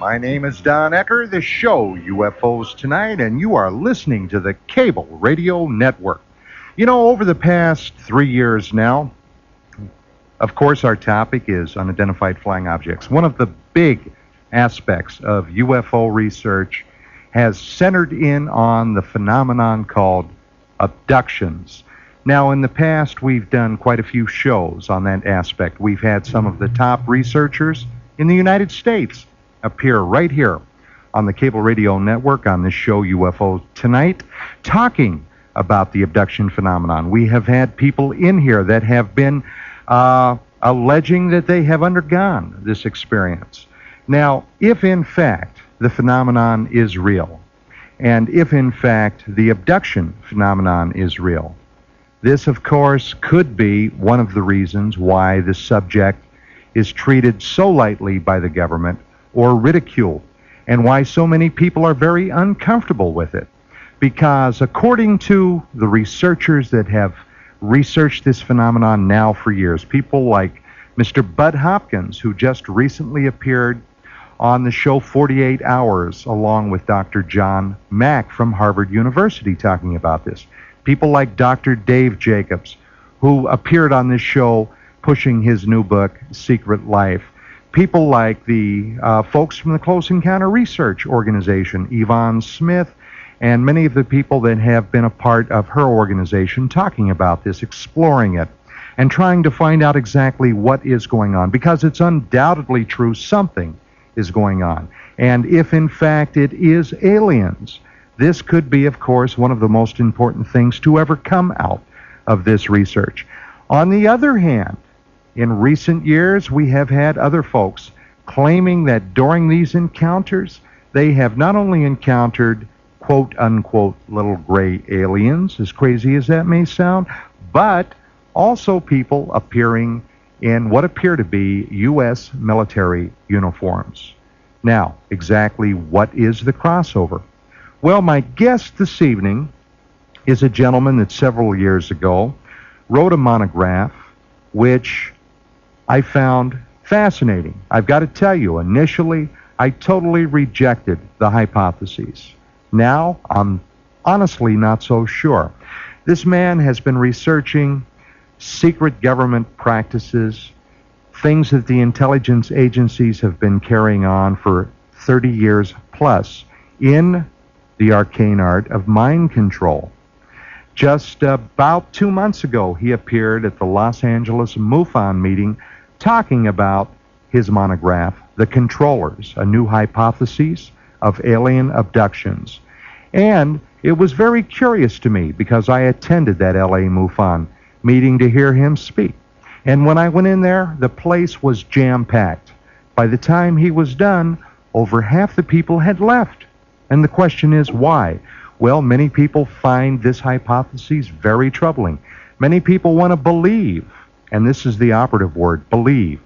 My name is Don Ecker, the show UFOs Tonight, and you are listening to the Cable Radio Network. You know, over the past 3 years now, of course, our topic is unidentified flying objects. One of the big aspects of UFO research has centered in on the phenomenon called abductions. Now, in the past, we've done quite a few shows on that aspect. We've had some of the top researchers in the United States appear right here on the Cable Radio Network on this show, UFO Tonight, talking about the abduction phenomenon. We have had people in here that have been alleging that they have undergone this experience. Now, if in fact the phenomenon is real, and if in fact the abduction phenomenon is real, this, of course, could be one of the reasons why the subject is treated so lightly by the government or ridiculed, and why so many people are very uncomfortable with it. Because according to the researchers that have researched this phenomenon now for years, people like Mr. Bud Hopkins, who just recently appeared on the show 48 Hours, along with Dr. John Mack from Harvard University talking about this. People like Dr. Dave Jacobs, who appeared on this show pushing his new book, Secret Life. People like the folks from the Close Encounter Research Organization, Yvonne Smith, and many of the people that have been a part of her organization talking about this, exploring it, and trying to find out exactly what is going on, because it's undoubtedly true something is going on. And if in fact it is aliens, this could be, of course, one of the most important things to ever come out of this research. On the other hand, in recent years, we have had other folks claiming that during these encounters, they have not only encountered quote-unquote little gray aliens, as crazy as that may sound, but also people appearing in what appear to be U.S. military uniforms. Now, exactly what is the crossover? Well, my guest this evening is a gentleman that several years ago wrote a monograph which I found fascinating. I've got to tell you, initially, I totally rejected the hypotheses. Now, I'm honestly not so sure. This man has been researching secret government practices, things that the intelligence agencies have been carrying on for 30 years plus in the arcane art of mind control. Just about 2 months ago, he appeared at the Los Angeles MUFON meeting talking about his monograph, The Controllers, a new hypothesis of alien abductions. And it was very curious to me because I attended that LA MUFON meeting to hear him speak. And when I went in there, the place was jam-packed. By the time he was done, over half the people had left. And the question is, why? Well, many people find this hypothesis very troubling. Many people want to believe, and this is the operative word, believe,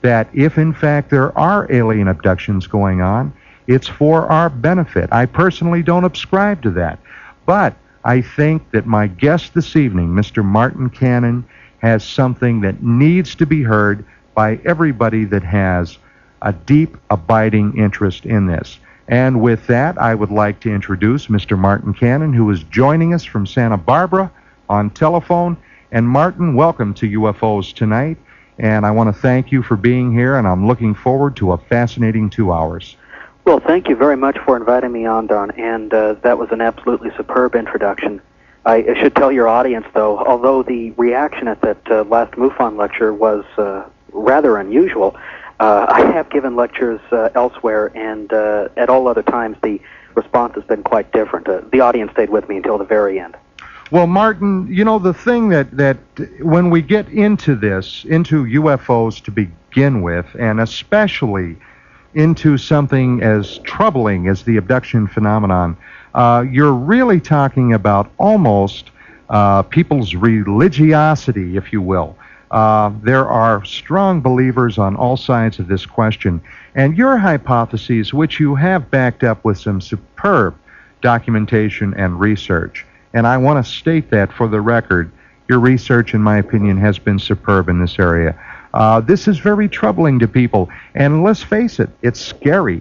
that if in fact there are alien abductions going on, it's for our benefit. I personally don't subscribe to that. But I think that my guest this evening, Mr. Martin Cannon, has something that needs to be heard by everybody that has a deep, abiding interest in this. And with that, I would like to introduce Mr. Martin Cannon, who is joining us from Santa Barbara on telephone. And Martin, welcome to UFOs Tonight. And I want to thank you for being here, and I'm looking forward to a fascinating 2 hours. Well, thank you very much for inviting me on, Don, and that was an absolutely superb introduction. I should tell your audience, though, although the reaction at that last MUFON lecture was rather unusual, I have given lectures elsewhere, and at all other times the response has been quite different. The audience stayed with me until the very end. Well, Martin, you know, the thing that when we get into this, into UFOs to begin with, and especially into something as troubling as the abduction phenomenon, you're really talking about almost people's religiosity, if you will. There are strong believers on all sides of this question. And your hypotheses, which you have backed up with some superb documentation and research, and I want to state that for the record, your research, in my opinion, has been superb in this area. This is very troubling to people, and let's face it, it's scary.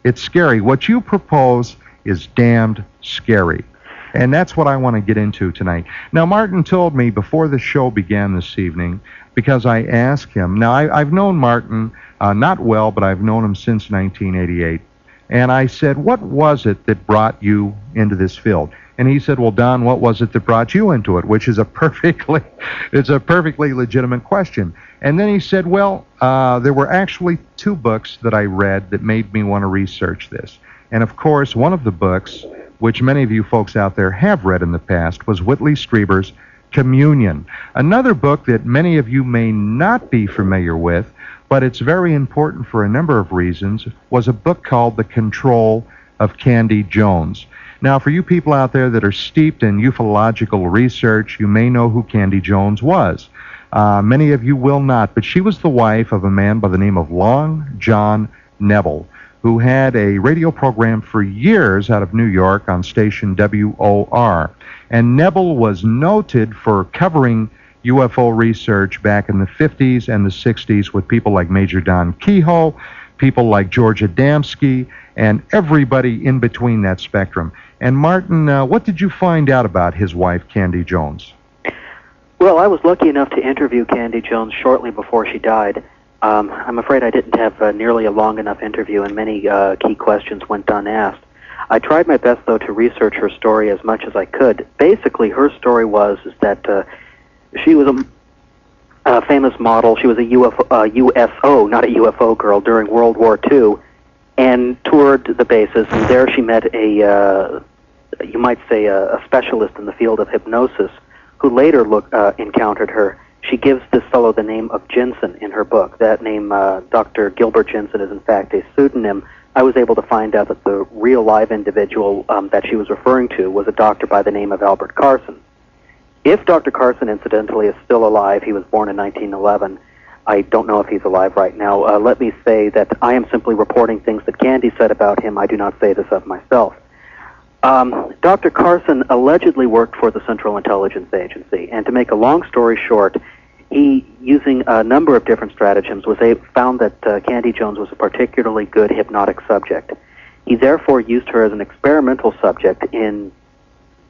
It's scary. What you propose is damned scary. And that's what I want to get into tonight. Now, Martin told me before the show began this evening, because I asked him, now I've known Martin, not well, but I've known him since 1988. And I said, what was it that brought you into this field? And he said, well, Don, what was it that brought you into it? Which is it's a perfectly legitimate question. And then he said, well, there were actually 2 books that I read that made me want to research this. And of course, one of the books, which many of you folks out there have read in the past, was Whitley Strieber's Communion. Another book that many of you may not be familiar with, but it's very important for a number of reasons, was a book called The Control of Candy Jones. Now, for you people out there that are steeped in ufological research, you may know who Candy Jones was. Many of you will not, but she was the wife of a man by the name of Long John Neville, who had a radio program for years out of New York on station WOR. And Neville was noted for covering UFO research back in the 50s and the 60s with people like Major Don Kehoe, people like George Adamski, and everybody in between that spectrum. And Martin, what did you find out about his wife, Candy Jones? Well, I was lucky enough to interview Candy Jones shortly before she died. I'm afraid I didn't have nearly a long enough interview, and many key questions went unasked. I tried my best, though, to research her story as much as I could. Basically, her story was that she was a famous model. She was a USO, not a UFO girl, during World War II, and toured the bases. And there she met you might say, a specialist in the field of hypnosis, who later encountered her. She gives this fellow the name of Jensen in her book. That name, Dr. Gilbert Jensen, is in fact a pseudonym. I was able to find out that the real live individual that she was referring to was a doctor by the name of Albert Carson. If Dr. Carson, incidentally, is still alive, he was born in 1911. I don't know if he's alive right now. Let me say that I am simply reporting things that Candy said about him. I do not say this of myself. Dr. Carson allegedly worked for the Central Intelligence Agency, and to make a long story short, he, using a number of different stratagems, found that Candy Jones was a particularly good hypnotic subject. He therefore used her as an experimental subject in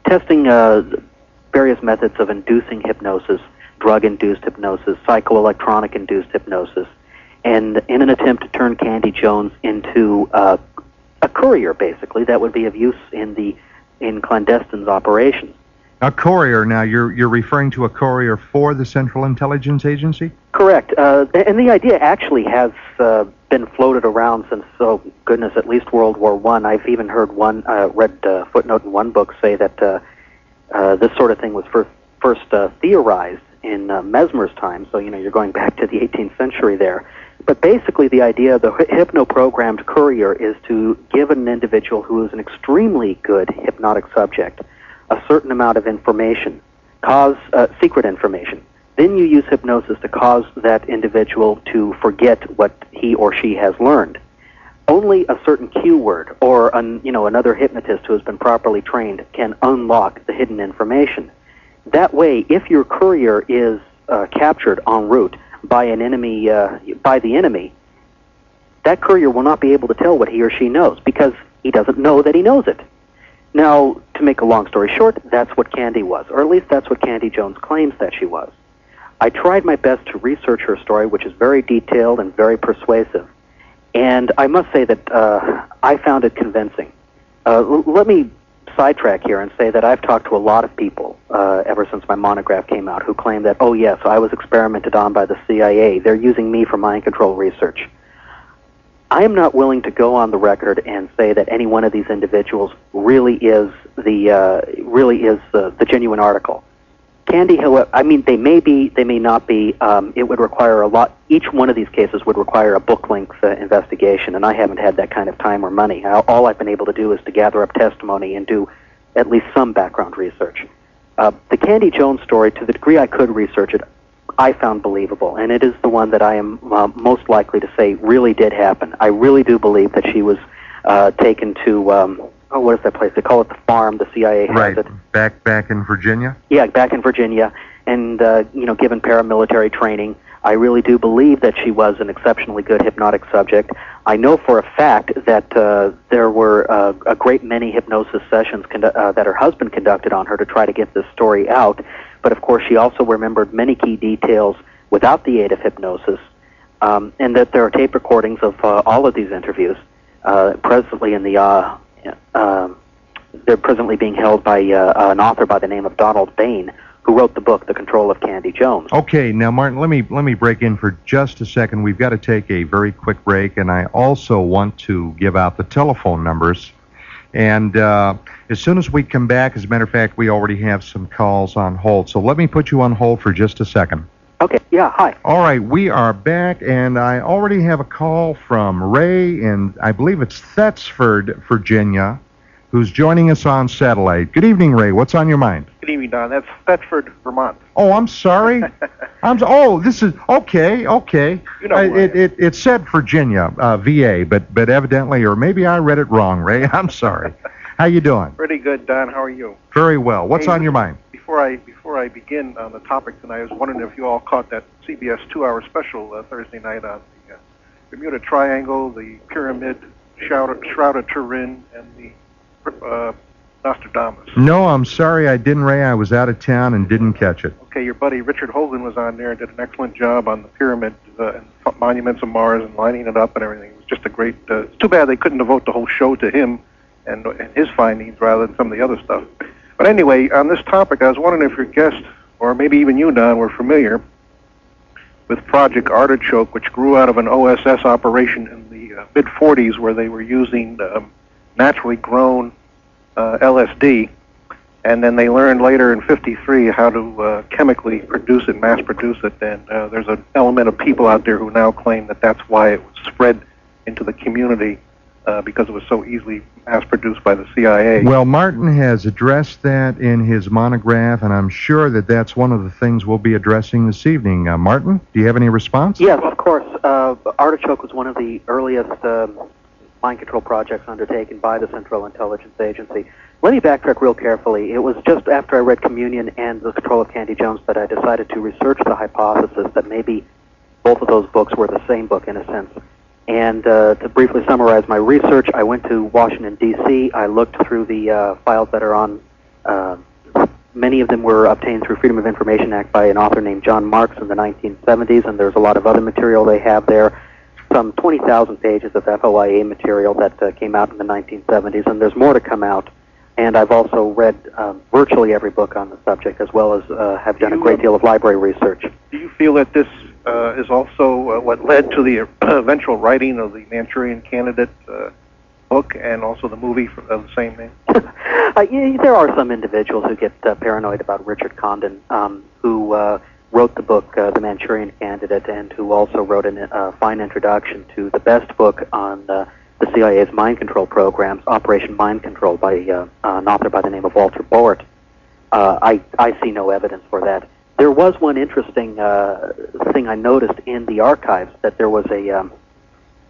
testing various methods of inducing hypnosis, drug-induced hypnosis, psychoelectronic-induced hypnosis, and in an attempt to turn Candy Jones into a courier, basically, that would be of use in clandestine operations. A courier. Now, you're referring to a courier for the Central Intelligence Agency? Correct. And the idea actually has been floated around since, oh goodness, at least World War I. I've even heard read a footnote in one book say that this sort of thing was first theorized in Mesmer's time. So, you're going back to the 18th century there. But basically the idea of the hypno-programmed courier is to give an individual who is an extremely good hypnotic subject a certain amount of information, secret information. Then you use hypnosis to cause that individual to forget what he or she has learned. Only a certain cue word or another hypnotist who has been properly trained can unlock the hidden information. That way, if your courier is captured en route by the enemy, that courier will not be able to tell what he or she knows because he doesn't know that he knows it. Now, to make a long story short, that's what Candy was, or at least that's what Candy Jones claims that she was. I tried my best to research her story, which is very detailed and very persuasive, and I must say that I found it convincing. Let me sidetrack here and say that I've talked to a lot of people ever since my monograph came out who claim that, oh yes, I was experimented on by the CIA. They're using me for mind control research. I am not willing to go on the record and say that any one of these individuals really is the genuine article. Candy, however, they may be, they may not be. It would require a lot. Each one of these cases would require a book-length investigation, and I haven't had that kind of time or money. All I've been able to do is to gather up testimony and do at least some background research. The Candy Jones story, to the degree I could research it, I found believable, and it is the one that I am most likely to say really did happen. I really do believe that she was taken to, what is that place? They call it the farm. The CIA has it. Right, back in Virginia? Yeah, back in Virginia, and, given paramilitary training. I really do believe that she was an exceptionally good hypnotic subject. I know for a fact that there were a great many hypnosis sessions that her husband conducted on her to try to get this story out. But of course, she also remembered many key details without the aid of hypnosis, and that there are tape recordings of all of these interviews presently in the. They're presently being held by an author by the name of Donald Bain, who wrote the book, The Control of Candy Jones. Okay, now, Martin, let me break in for just a second. We've got to take a very quick break, and I also want to give out the telephone numbers. And as soon as we come back, as a matter of fact, we already have some calls on hold. So let me put you on hold for just a second. Okay, yeah, hi. All right, we are back, and I already have a call from Ray in, I believe it's Thetford, Virginia, who's joining us on satellite. Good evening, Ray. What's on your mind? Good evening, Don. That's Thetford, Vermont. Oh, I'm sorry. This is okay. You know it said Virginia, VA, but evidently, or maybe I read it wrong, Ray. I'm sorry. How you doing? Pretty good, Don. How are you? Very well. What's on your mind? Before I begin on the topic tonight, I was wondering if you all caught that CBS 2-hour special Thursday night on the Bermuda Triangle, the Pyramid, Shroud of Turin, and the Nostradamus. No, I'm sorry I didn't, Ray. I was out of town and didn't catch it. Okay, your buddy Richard Hogan was on there and did an excellent job on the pyramids and monuments of Mars and lining it up and everything. It was just a great... it's too bad they couldn't devote the whole show to him and his findings rather than some of the other stuff. But anyway, on this topic, I was wondering if your guest, or maybe even you, Don, were familiar with Project Artichoke, which grew out of an OSS operation in the mid-40s where they were using naturally grown LSD, and then they learned later in '53 how to chemically produce it, mass produce it, and there's an element of people out there who now claim that that's why it was spread into the community because it was so easily mass-produced by the CIA. Well, Martin has addressed that in his monograph, and I'm sure that that's one of the things we'll be addressing this evening. Martin, do you have any response? Yes, of course. Artichoke was one of the earliest mind control projects undertaken by the Central Intelligence Agency. Let me backtrack real carefully. It was just after I read Communion and The Control of Candy Jones that I decided to research the hypothesis that maybe both of those books were the same book in a sense. And to briefly summarize my research, I went to Washington, D.C. I looked through the files that are on, many of them were obtained through Freedom of Information Act by an author named John Marks in the 1970s, and there's a lot of other material they have there. Some 20,000 pages of FOIA material that came out in the 1970s, and there's more to come out. And I've also read virtually every book on the subject, as well as have done a great deal of library research. Do you feel that this is also what led to the eventual writing of the Manchurian Candidate book and also the movie of the same name? Yeah, there are some individuals who get paranoid about Richard Condon, who wrote the book The Manchurian Candidate, and who also wrote a fine introduction to the best book on the CIA's mind control programs, Operation Mind Control, by an author by the name of Walter Bowart. I see no evidence for that. There was one interesting thing I noticed in the archives, that there was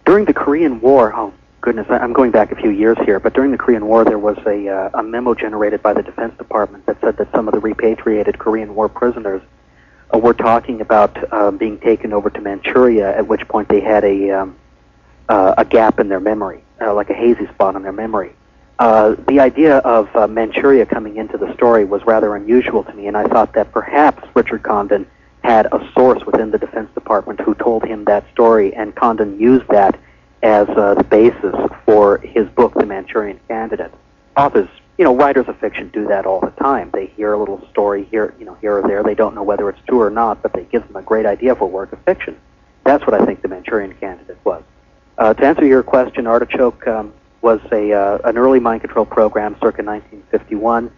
during the Korean War, oh goodness, I'm going back a few years here, but during the Korean War there was a memo generated by the Defense Department that said that some of the repatriated Korean War prisoners were talking about being taken over to Manchuria, at which point they had a gap in their memory, like a hazy spot in their memory. The idea of Manchuria coming into the story was rather unusual to me, and I thought that perhaps Richard Condon had a source within the Defense Department who told him that story, and Condon used that as the basis for his book, The Manchurian Candidate. Authors, writers of fiction do that all the time. They hear a little story here or there. They don't know whether it's true or not, but they give them a great idea for a work of fiction. That's what I think The Manchurian Candidate was. To answer your question, Artichoke was an early mind control program circa 1951.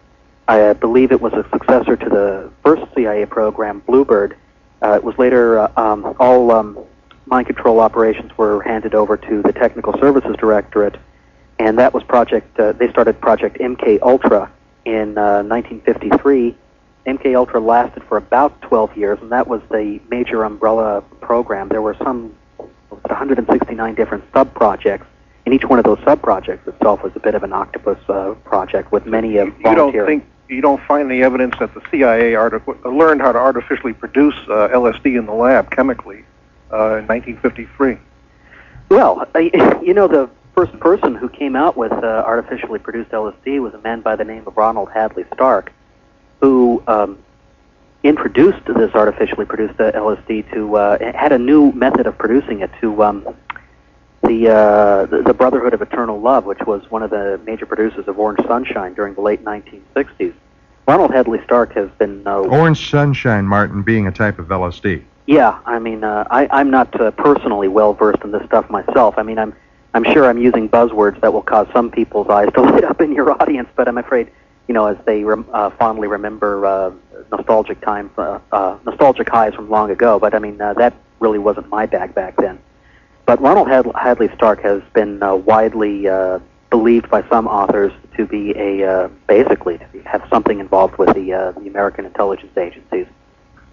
I believe it was a successor to the first CIA program, Bluebird. It was later, all mind control operations were handed over to the Technical Services Directorate, and that was they started Project MK Ultra in 1953. MK Ultra lasted for about 12 years, and that was the major umbrella program. There were 169 different sub-projects, and each one of those sub-projects itself was a bit of an octopus project with many volunteers. you don't find any evidence that the CIA learned how to artificially produce LSD in the lab chemically in 1953. Well, the first person who came out with artificially produced LSD was a man by the name of Ronald Hadley Stark, who introduced this artificially produced LSD to had a new method of producing it to the Brotherhood of Eternal Love, which was one of the major producers of Orange Sunshine during the late 1960s. Ronald Hadley Stark has been... Orange Sunshine, Martin, being a type of LSD. Yeah, I mean, I'm not personally well-versed in this stuff myself. I mean, I'm sure I'm using buzzwords that will cause some people's eyes to light up in your audience, but I'm afraid, as they fondly remember nostalgic highs from long ago. But I mean, that really wasn't my bag back then. But Ronald Hadley Stark has been widely believed by some authors to be have something involved with the American intelligence agencies.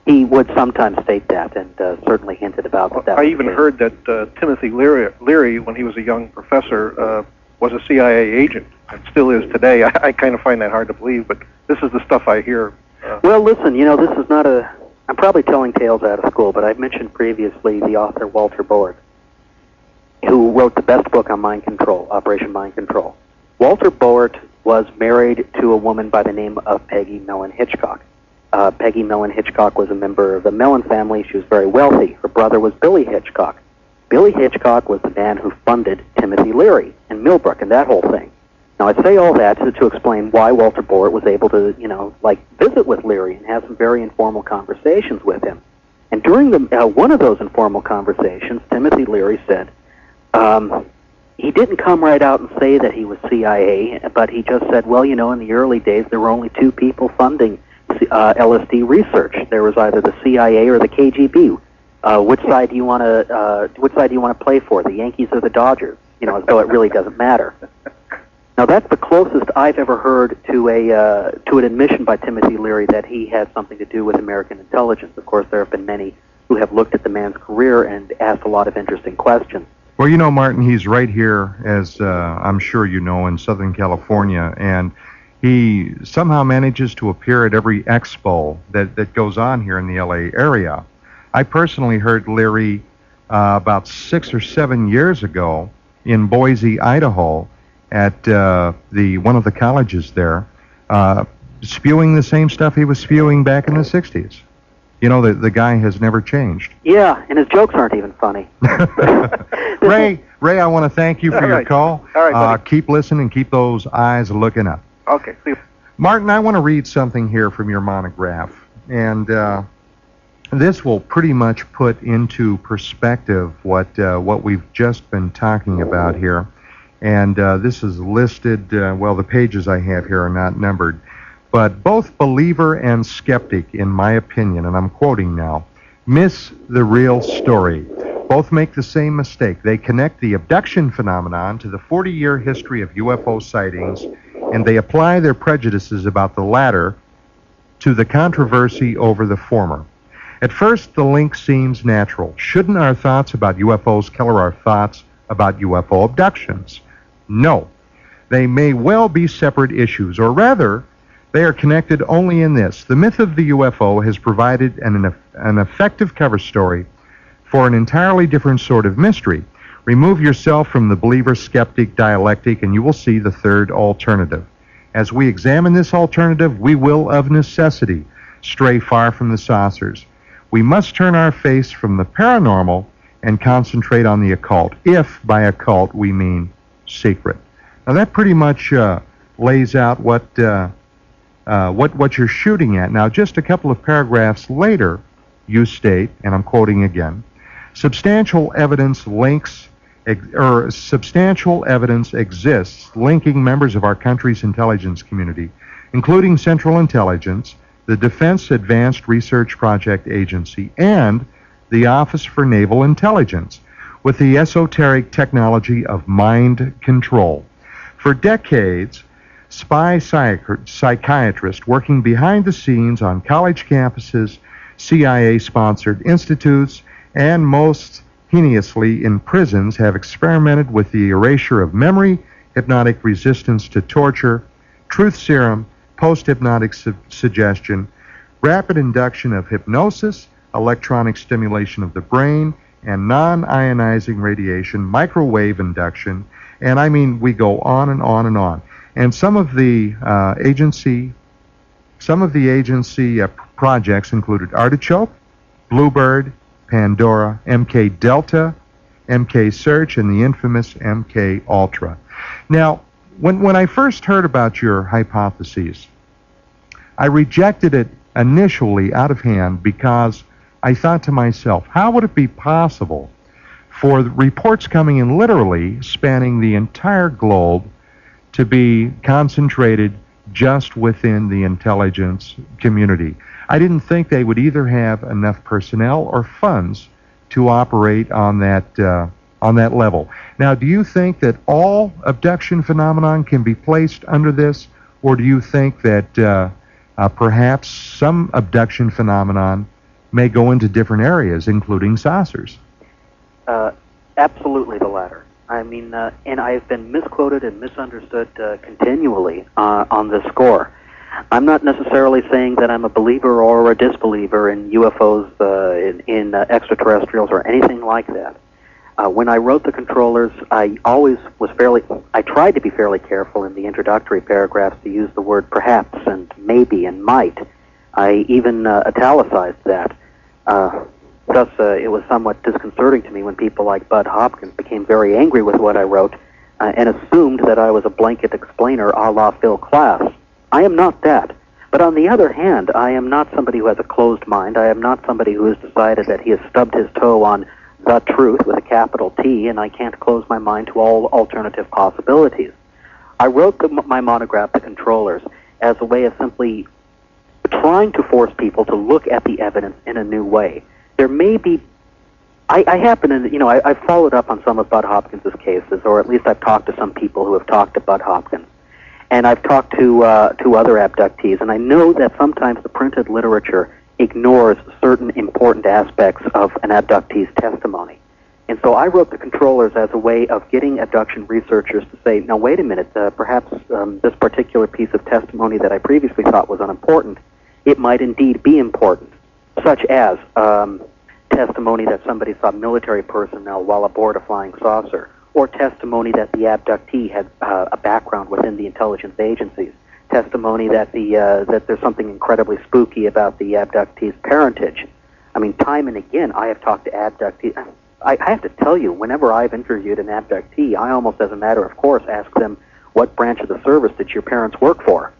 He would sometimes state that, and certainly hinted about that. I even heard that Timothy Leary, when he was a young professor, was a CIA agent, and still is today. I kind of find that hard to believe, but this is the stuff I hear. Well, listen, this is not I'm probably telling tales out of school, but I've mentioned previously the author Walter Bowart, who wrote the best book on mind control, Operation Mind Control. Walter Bowart was married to a woman by the name of Peggy Mellon Hitchcock. Peggy Mellon Hitchcock was a member of the Mellon family. She was very wealthy. Her brother was Billy Hitchcock. Billy Hitchcock was the man who funded Timothy Leary and Millbrook and that whole thing. Now, I say all that to explain why Walter Bowart was able to, visit with Leary and have some very informal conversations with him. And during one of those informal conversations, Timothy Leary said, he didn't come right out and say that he was CIA, but he just said, well, in the early days, there were only two people funding LSD research. There was either the CIA or the KGB. Which side do you want to play for, the Yankees or the Dodgers? As though it really doesn't matter. Now, that's the closest I've ever heard to an admission by Timothy Leary that he had something to do with American intelligence. Of course, there have been many who have looked at the man's career and asked a lot of interesting questions. Well, Martin, he's right here, as I'm sure you know, in Southern California, and he somehow manages to appear at every expo that goes on here in the L.A. area. I personally heard Leary about 6 or 7 years ago in Boise, Idaho, at one of the colleges there, spewing the same stuff he was spewing back in the 60s. The guy has never changed. Yeah, and his jokes aren't even funny. Ray, I want to thank you for your call. All right, keep listening, keep those eyes looking up. Okay, see you. Martin, I want to read something here from your monograph, and this will pretty much put into perspective what we've just been talking about here. And this is listed, the pages I have here are not numbered, but both believer and skeptic, in my opinion, and I'm quoting now, miss the real story. Both make the same mistake. They connect the abduction phenomenon to the 40-year history of UFO sightings, and they apply their prejudices about the latter to the controversy over the former. At first, the link seems natural. Shouldn't our thoughts about UFOs color our thoughts about UFO abductions? No. They may well be separate issues, or rather, they are connected only in this. The myth of the UFO has provided an effective cover story for an entirely different sort of mystery. Remove yourself from the believer-skeptic dialectic, and you will see the third alternative. As we examine this alternative, we will, of necessity, stray far from the saucers. We must turn our face from the paranormal and concentrate on the occult, if by occult we mean secret. Now that pretty much lays out what you're shooting at. Now, just a couple of paragraphs later, you state, and I'm quoting again, substantial evidence exists linking members of our country's intelligence community, including Central Intelligence, the Defense Advanced Research Project Agency, and the Office for Naval Intelligence, with the esoteric technology of mind control. For decades, spy psychiatrists working behind the scenes on college campuses, CIA-sponsored institutes, and most heinously in prisons have experimented with the erasure of memory, hypnotic resistance to torture, truth serum, post-hypnotic suggestion, rapid induction of hypnosis, electronic stimulation of the brain, and non-ionizing radiation, microwave induction, and I mean, we go on and on and on. And some of the agency projects included Artichoke, Bluebird, Pandora, MK Delta, MK Search, and the infamous MK Ultra. Now, when I first heard about your hypotheses, I rejected it initially out of hand because I thought to myself, how would it be possible for the reports coming in literally spanning the entire globe to be concentrated just within the intelligence community? I didn't think they would either have enough personnel or funds to operate on that level. Now, do you think that all abduction phenomenon can be placed under this, or do you think that perhaps some abduction phenomenon may go into different areas, including saucers? Absolutely the latter. I mean, and I've been misquoted and misunderstood continually on this score. I'm not necessarily saying that I'm a believer or a disbeliever in UFOs, in extraterrestrials, or anything like that. When I wrote the controllers, I tried to be fairly careful in the introductory paragraphs to use the word perhaps and maybe and might. I even italicized that. Thus, it was somewhat disconcerting to me when people like Bud Hopkins became very angry with what I wrote and assumed that I was a blanket explainer a la Phil Klass. I am not that. But on the other hand, I am not somebody who has a closed mind. I am not somebody who has decided that he has stubbed his toe on the truth with a capital T, and I can't close my mind to all alternative possibilities. I wrote my monograph, The Controllers, as a way of simply trying to force people to look at the evidence in a new way. There may be, I happen to, I've followed up on some of Bud Hopkins' cases, or at least I've talked to some people who have talked to Bud Hopkins. And I've talked to other abductees, and I know that sometimes the printed literature ignores certain important aspects of an abductee's testimony. And so I wrote The Controllers as a way of getting abduction researchers to say, now wait a minute, perhaps this particular piece of testimony that I previously thought was unimportant, it might indeed be important, such as testimony that somebody saw military personnel while aboard a flying saucer, or testimony that the abductee had a background within the intelligence agencies, testimony that that there's something incredibly spooky about the abductee's parentage. I mean, time and again, I have talked to abductees. I have to tell you, whenever I've interviewed an abductee, I almost, as a matter of course, ask them, what branch of the service did your parents work for?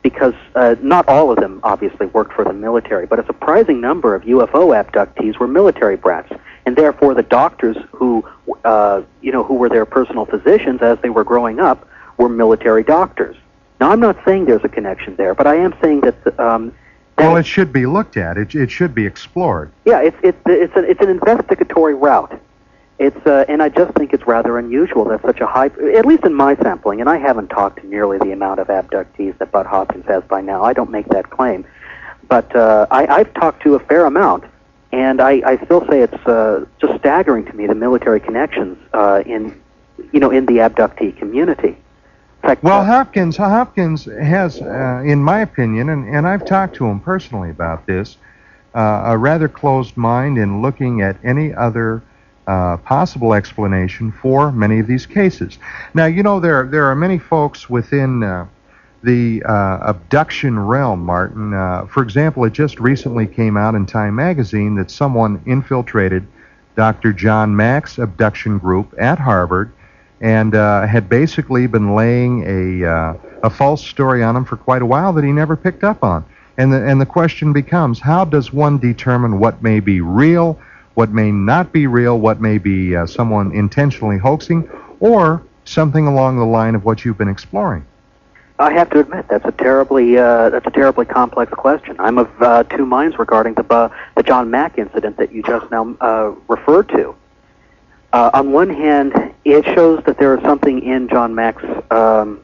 Because not all of them, obviously, worked for the military, but a surprising number of UFO abductees were military brats. And therefore, the doctors who were their personal physicians as they were growing up were military doctors. Now, I'm not saying there's a connection there, but I am saying that. Well, it should be looked at. It should be explored. Yeah, it's an investigatory route. And I just think it's rather unusual that such a high, at least in my sampling, and I haven't talked to nearly the amount of abductees that Bud Hopkins has by now. I don't make that claim, but I've talked to a fair amount. And I still say it's just staggering to me, the military connections in the abductee community. In fact, well, Hopkins has, in my opinion, and I've talked to him personally about this, a rather closed mind in looking at any other possible explanation for many of these cases. Now, there are many folks within the abduction realm, Martin. For example, it just recently came out in Time magazine that someone infiltrated Dr. John Mack's abduction group at Harvard and had basically been laying a false story on him for quite a while that he never picked up on. And the question becomes, how does one determine what may be real, what may not be real, what may be someone intentionally hoaxing, or something along the line of what you've been exploring? I have to admit that's a terribly complex question. I'm of two minds regarding the John Mack incident that you just now referred to. On one hand, it shows that there is something in John Mack's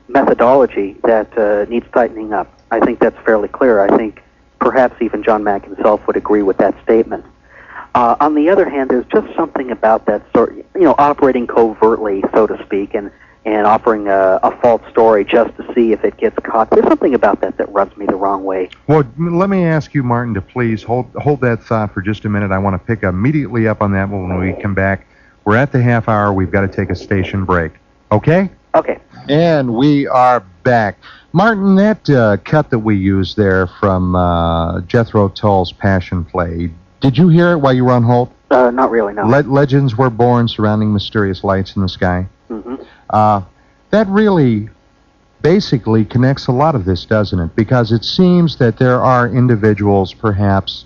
methodology that needs tightening up. I think that's fairly clear. I think perhaps even John Mack himself would agree with that statement. On the other hand, there's just something about that sort, operating covertly, so to speak, and and offering a false story just to see if it gets caught. There's something about that rubs me the wrong way. Well, let me ask you, Martin, to please hold that thought for just a minute. I want to pick immediately up on that when we come back. We're at the half hour. We've got to take a station break. Okay? Okay. And we are back. Martin, that cut that we used there from Jethro Tull's Passion Play, did you hear it while you were on hold? Not really, no. Legends were born surrounding mysterious lights in the sky. Mm-hmm. That really basically connects a lot of this, doesn't it? Because it seems that there are individuals, perhaps,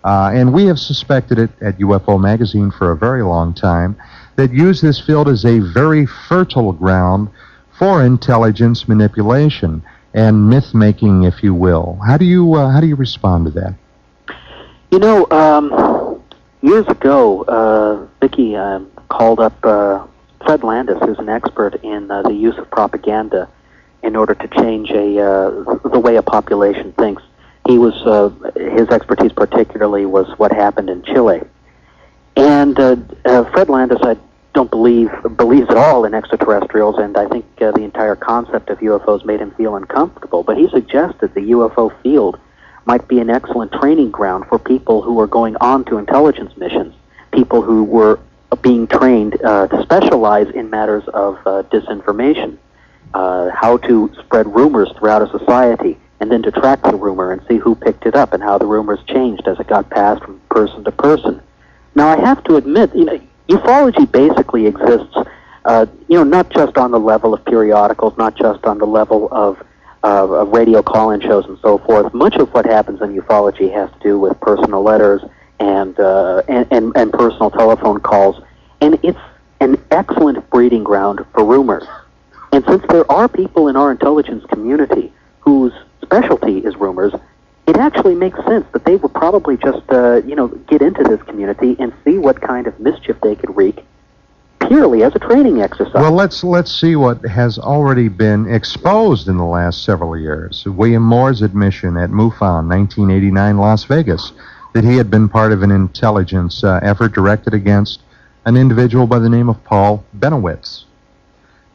and we have suspected it at UFO Magazine for a very long time, that use this field as a very fertile ground for intelligence manipulation and myth-making, if you will. How do you respond to that? You know, years ago, Vicki called up Fred Landis, who's an expert in the use of propaganda in order to change the way a population thinks. He was his expertise particularly was what happened in Chile, and Fred Landis, I don't believes at all in extraterrestrials, and I think the entire concept of UFOs made him feel uncomfortable. But he suggested the UFO field might be an excellent training ground for people who are going on to intelligence missions, people who were being trained to specialize in matters of disinformation, how to spread rumors throughout a society, and then to track the rumor and see who picked it up and how the rumors changed as it got passed from person to person. Now, I have to admit, ufology basically exists, not just on the level of periodicals, not just on the level of radio call-in shows and so forth. Much of what happens in ufology has to do with personal letters and personal telephone calls, and it's an excellent breeding ground for rumors. And since there are people in our intelligence community whose specialty is rumors, it actually makes sense that they would probably just, get into this community and see what kind of mischief they could wreak purely as a training exercise. Well, let's see what has already been exposed in the last several years. William Moore's admission at MUFON, 1989, Las Vegas, that he had been part of an intelligence effort directed against an individual by the name of Paul Benowitz.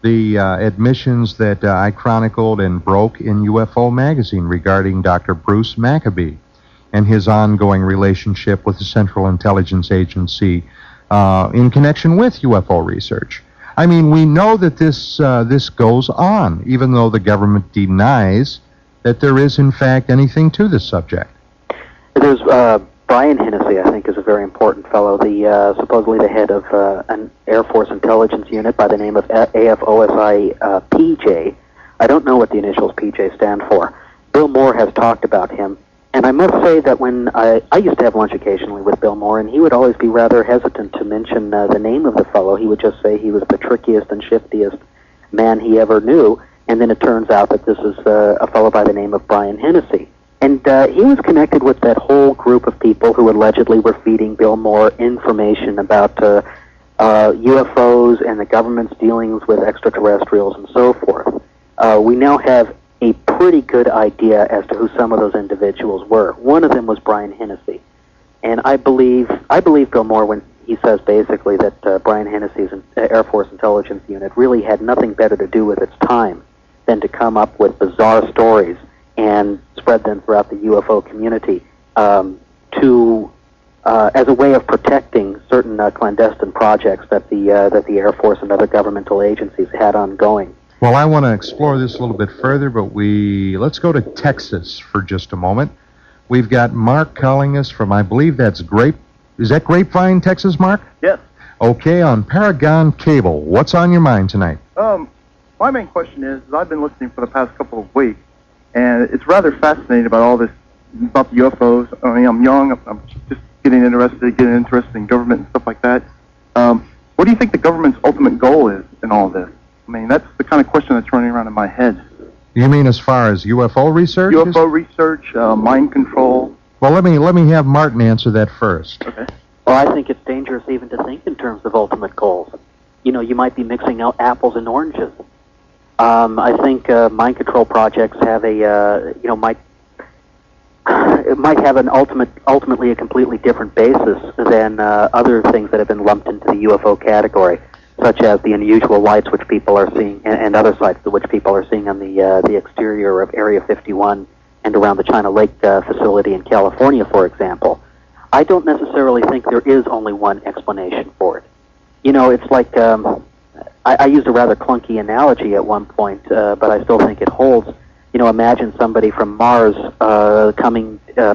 The admissions that I chronicled and broke in UFO Magazine regarding Dr. Bruce Maccabee and his ongoing relationship with the Central Intelligence Agency in connection with UFO research. I mean, we know that this goes on, even though the government denies that there is, in fact, anything to this subject. There's Brian Hennessy, I think, is a very important fellow, supposedly the head of an Air Force intelligence unit by the name of AFOSI PJ. I don't know what the initials PJ stand for. Bill Moore has talked about him, and I must say that when I used to have lunch occasionally with Bill Moore, and he would always be rather hesitant to mention the name of the fellow. He would just say he was the trickiest and shiftiest man he ever knew, and then it turns out that this is a fellow by the name of Brian Hennessy. And he was connected with that whole group of people who allegedly were feeding Bill Moore information about UFOs and the government's dealings with extraterrestrials and so forth. We now have a pretty good idea as to who some of those individuals were. One of them was Brian Hennessy. And I believe Bill Moore when he says basically that Brian Hennessy's Air Force intelligence unit really had nothing better to do with its time than to come up with bizarre stories and spread them throughout the UFO community as a way of protecting certain clandestine projects that the Air Force and other governmental agencies had ongoing. Well, I want to explore this a little bit further, but let's go to Texas for just a moment. We've got Mark calling us from, I believe that's is that Grapevine, Texas, Mark? Yes. Okay, on Paragon Cable. What's on your mind tonight? My main question is I've been listening for the past couple of weeks, and it's rather fascinating about all this, about the UFOs. I mean, I'm young, I'm just getting interested in government and stuff like that. What do you think the government's ultimate goal is in all this? I mean, that's the kind of question that's running around in my head. You mean as far as UFO research? UFO research, mind control. Well, let me have Martin answer that first. Okay. Well, I think it's dangerous even to think in terms of ultimate goals. You might be mixing out apples and oranges. I think mind control projects have might have an ultimately a completely different basis than other things that have been lumped into the UFO category. such as the unusual lights which people are seeing, and other sights which people are seeing on the exterior of Area 51 and around the China Lake facility in California, for example. I don't necessarily think there is only one explanation for it. You know, it's like, I used a rather clunky analogy at one point, but I still think it holds. You know, imagine somebody from Mars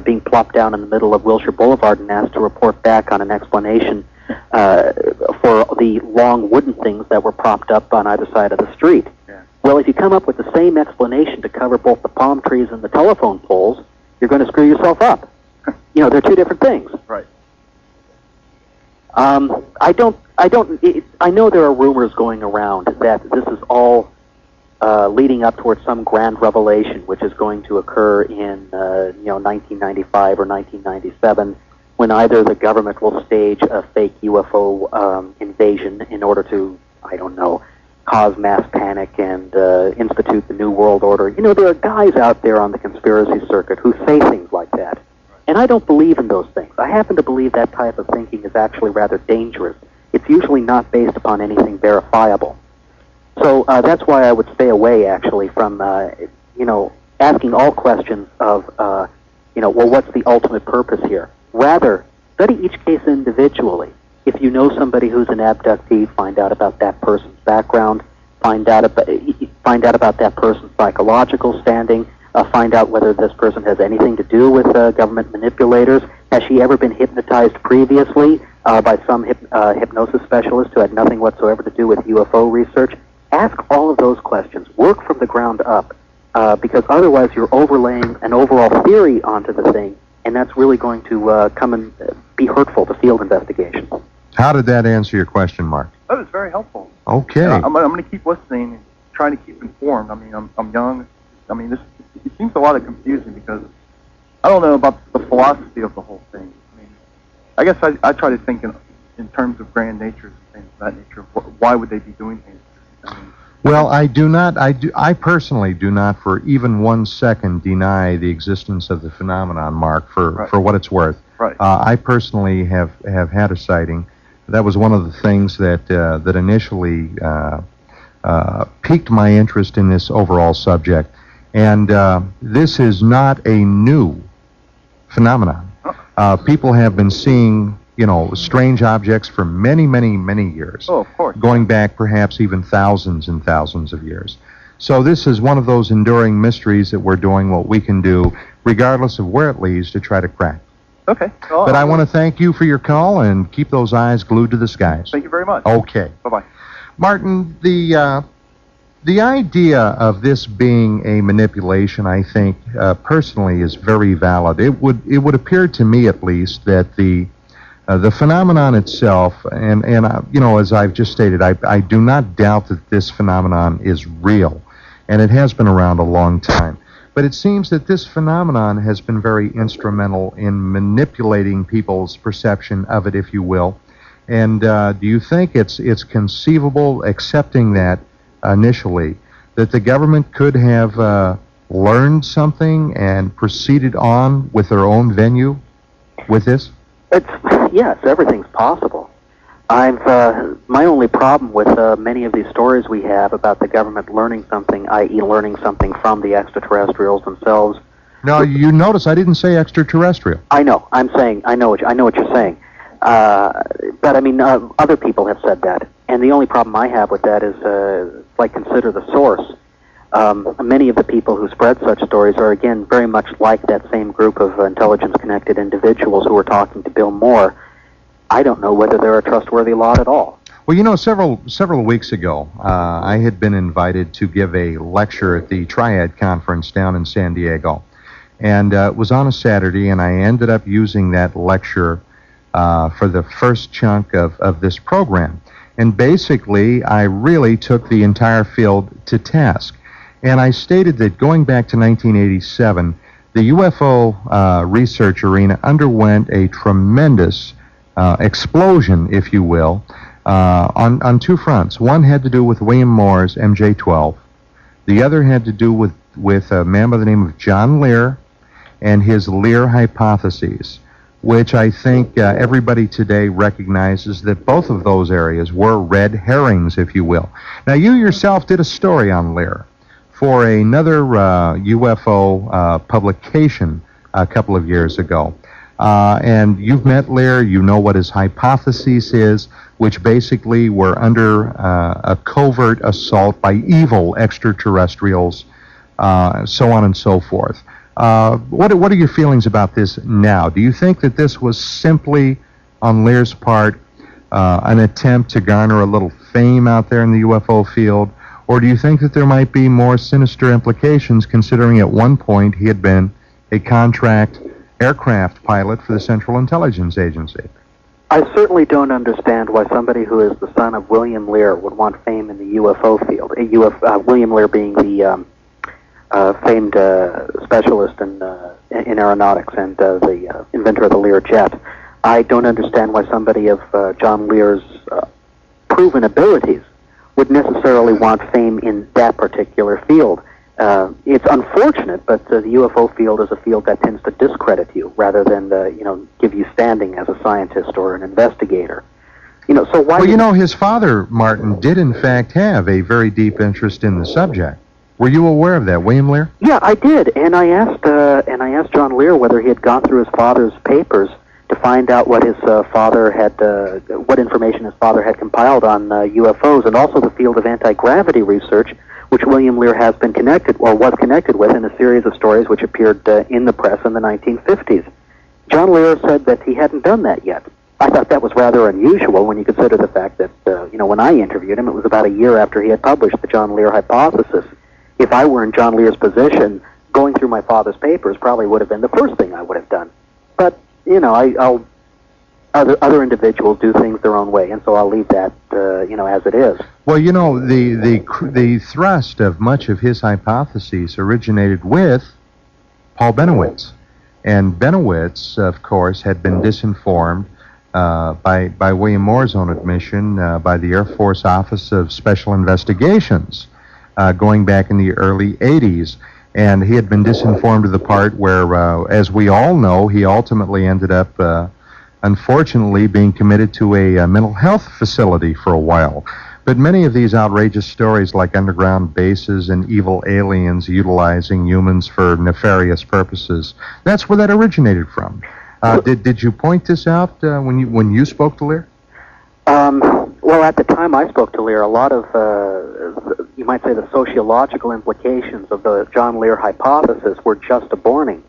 being plopped down in the middle of Wilshire Boulevard and asked to report back on an explanation for the long wooden things that were propped up on either side of the street. Yeah. Well, if you come up with the same explanation to cover both the palm trees and the telephone poles, you're going to screw yourself up. You know, they're two different things. Right. I know there are rumors going around that this is all leading up towards some grand revelation, which is going to occur in 1995 or 1997, when either the government will stage a fake UFO invasion in order to, I don't know, cause mass panic and institute the New World Order. You know, there are guys out there on the conspiracy circuit who say things like that. And I don't believe in those things. I happen to believe that type of thinking is actually rather dangerous. It's usually not based upon anything verifiable. So that's why I would stay away, actually, from, asking all questions of, well, what's the ultimate purpose here? Rather, study each case individually. If you know somebody who's an abductee, find out about that person's background, find out about that person's psychological standing, find out whether this person has anything to do with government manipulators. Has she ever been hypnotized previously by some hypnosis specialist who had nothing whatsoever to do with UFO research? Ask all of those questions. Work from the ground up, because otherwise you're overlaying an overall theory onto the thing, and that's really going to come and be hurtful to field investigations. How did that answer your question, Mark? That was very helpful. Okay. I'm going to keep listening and trying to keep informed. I mean, I'm young. I mean, it seems a lot of confusing because I don't know about the philosophy of the whole thing. I mean, I guess I try to think in terms of grand natures and things of that nature. Why would they be doing things? I mean, well, I personally do not for even 1 second deny the existence of the phenomenon, Mark, for what it's worth. Right. I personally have had a sighting. That was one of the things that initially piqued my interest in this overall subject. And this is not a new phenomenon. People have been seeing, strange objects for many, many, many years. Oh, of course. Going back perhaps even thousands and thousands of years. So this is one of those enduring mysteries that we're doing what we can do, regardless of where it leads, to try to crack. Okay. Well, But I want to thank you for your call and keep those eyes glued to the skies. Thank you very much. Okay. Bye-bye. Martin, the idea of this being a manipulation, I think, personally, is very valid. It would appear to me, at least, that the phenomenon itself, and as I've just stated, I do not doubt that this phenomenon is real, and it has been around a long time. But it seems that this phenomenon has been very instrumental in manipulating people's perception of it, if you will. And do you think it's conceivable, accepting that initially, that the government could have learned something and proceeded on with their own venue with this? Yes, everything's possible. My only problem with many of these stories we have about the government learning something, i.e. learning something from the extraterrestrials themselves. No, you notice I didn't say extraterrestrial. I know. I'm saying I know what you're saying. But I mean, other people have said that, and the only problem I have with that is, consider the source. Many of the people who spread such stories are, again, very much like that same group of intelligence-connected individuals who were talking to Bill Moore. I don't know whether they're a trustworthy lot at all. Well, several weeks ago, I had been invited to give a lecture at the Triad Conference down in San Diego. And it was on a Saturday, and I ended up using that lecture for the first chunk of this program. And basically, I really took the entire field to task. And I stated that going back to 1987, the UFO research arena underwent a tremendous explosion, if you will, on two fronts. One had to do with William Moore's MJ-12. The other had to do with a man by the name of John Lear and his Lear hypotheses. which I think everybody today recognizes that both of those areas were red herrings, if you will. Now, you yourself did a story on Lear for another UFO publication a couple of years ago. And you've met Lear, you know what his hypothesis is, which basically were under a covert assault by evil extraterrestrials, so on and so forth. What are your feelings about this now? Do you think that this was simply, on Lear's part, an attempt to garner a little fame out there in the UFO field? Or do you think that there might be more sinister implications, considering at one point he had been a contract aircraft pilot for the Central Intelligence Agency? I certainly don't understand why somebody who is the son of William Lear would want fame in the UFO field. William Lear being the famed specialist in aeronautics and the inventor of the Lear jet. I don't understand why somebody of John Lear's proven abilities would necessarily want fame in that particular field. It's unfortunate, but the UFO field is a field that tends to discredit you rather than, give you standing as a scientist or an investigator. So why? Well, his father, Martin, did in fact have a very deep interest in the subject. Were you aware of that, William Lear? Yeah, I did, and I asked John Lear whether he had gone through his father's papers to find out what his father had, what information his father had compiled on UFOs, and also the field of anti-gravity research, which William Lear has been connected, or was connected with, in a series of stories which appeared in the press in the 1950s. John Lear said that he hadn't done that yet. I thought that was rather unusual when you consider the fact that, when I interviewed him, it was about a year after he had published the John Lear hypothesis. If I were in John Lear's position, going through my father's papers probably would have been the first thing I would have done. But, other individuals do things their own way, and so I'll leave that, as it is. Well, the thrust of much of his hypotheses originated with Paul Benowitz. And Benowitz, of course, had been disinformed by William Moore's own admission by the Air Force Office of Special Investigations going back in the early 80s. And he had been disinformed to the part where, as we all know, he ultimately ended up, unfortunately, being committed to a mental health facility for a while. But many of these outrageous stories, like underground bases and evil aliens utilizing humans for nefarious purposes, that's where that originated from. Did you point this out when you spoke to Lear? Well, at the time I spoke to Lear, a lot of, you might say, the sociological implications of the John Lear hypothesis were just aborning,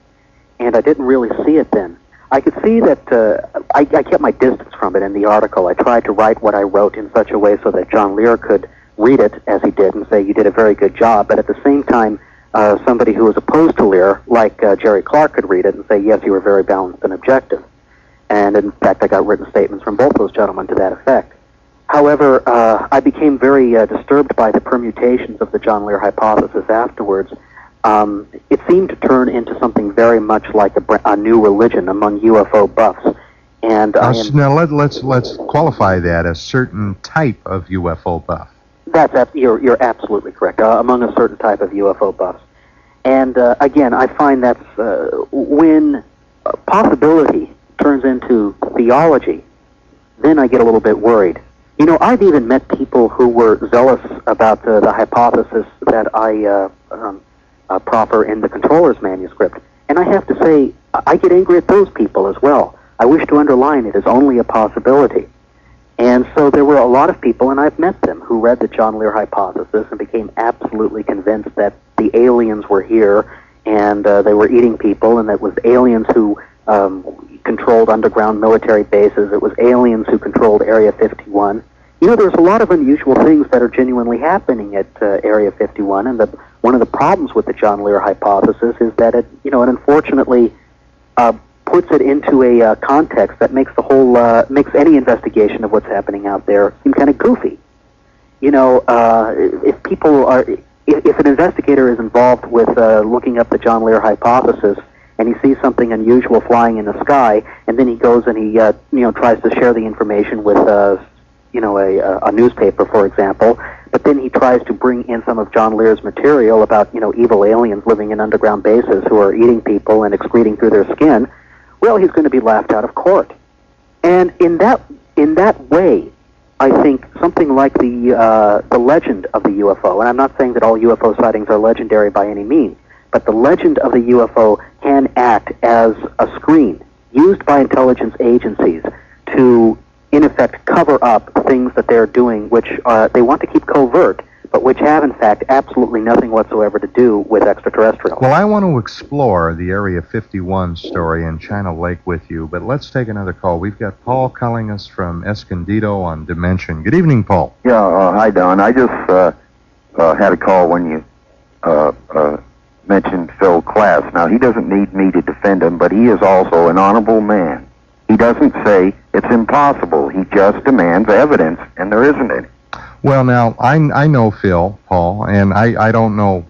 and I didn't really see it then. I could see that I kept my distance from it in the article. I tried to write what I wrote in such a way so that John Lear could read it as he did and say, you did a very good job, but at the same time, somebody who was opposed to Lear, like Jerry Clark, could read it and say, yes, you were very balanced and objective. And in fact, I got written statements from both those gentlemen to that effect. However, I became very disturbed by the permutations of the John Lear hypothesis afterwards. It seemed to turn into something very much like a new religion among UFO buffs. And now let's qualify that, a certain type of UFO buff. You're absolutely correct. Among a certain type of UFO buffs. And again, I find that's when possibility turns into theology, then I get a little bit worried. I've even met people who were zealous about the hypothesis that I proffer in the controller's manuscript. And I have to say, I get angry at those people as well. I wish to underline it as only a possibility. And so there were a lot of people, and I've met them, who read the John Lear hypothesis and became absolutely convinced that the aliens were here and they were eating people, and that it was aliens who controlled underground military bases. It was aliens who controlled Area 51. There's a lot of unusual things that are genuinely happening at Area 51, and one of the problems with the John Lear hypothesis is that it unfortunately puts it into a context that makes makes any investigation of what's happening out there seem kind of goofy. If an investigator is involved with looking up the John Lear hypothesis, and he sees something unusual flying in the sky, and then he goes and he tries to share the information with a newspaper, for example, but then he tries to bring in some of John Lear's material about evil aliens living in underground bases who are eating people and excreting through their skin. well, he's going to be laughed out of court. And in that way, I think something like the legend of the UFO, and I'm not saying that all UFO sightings are legendary by any means, but the legend of the UFO can act as a screen used by intelligence agencies to, in effect, cover up things that they're doing, which they want to keep covert, but which have, in fact, absolutely nothing whatsoever to do with extraterrestrials. Well, I want to explore the Area 51 story in China Lake with you, but let's take another call. We've got Paul calling us from Escondido on Dimension. Good evening, Paul. Yeah, hi, Don. I just had a call when you mentioned Phil Klass. Now, he doesn't need me to defend him, but he is also an honorable man. He doesn't say it's impossible. He just demands evidence, and there isn't any. Well, now, I know Phil, Paul, and I don't know.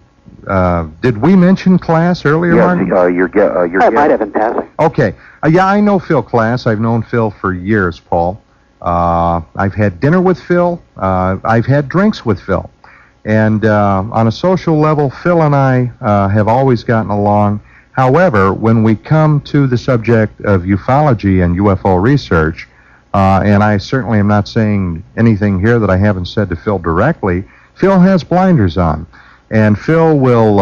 Did we mention Klass earlier, Martin? I might have in passing. Okay. Yeah, I know Phil Klass. I've known Phil for years, Paul. I've had dinner with Phil. I've had drinks with Phil. And on a social level, Phil and I have always gotten along. However, when we come to the subject of ufology and UFO research, and I certainly am not saying anything here that I haven't said to Phil directly, Phil has blinders on. And Phil will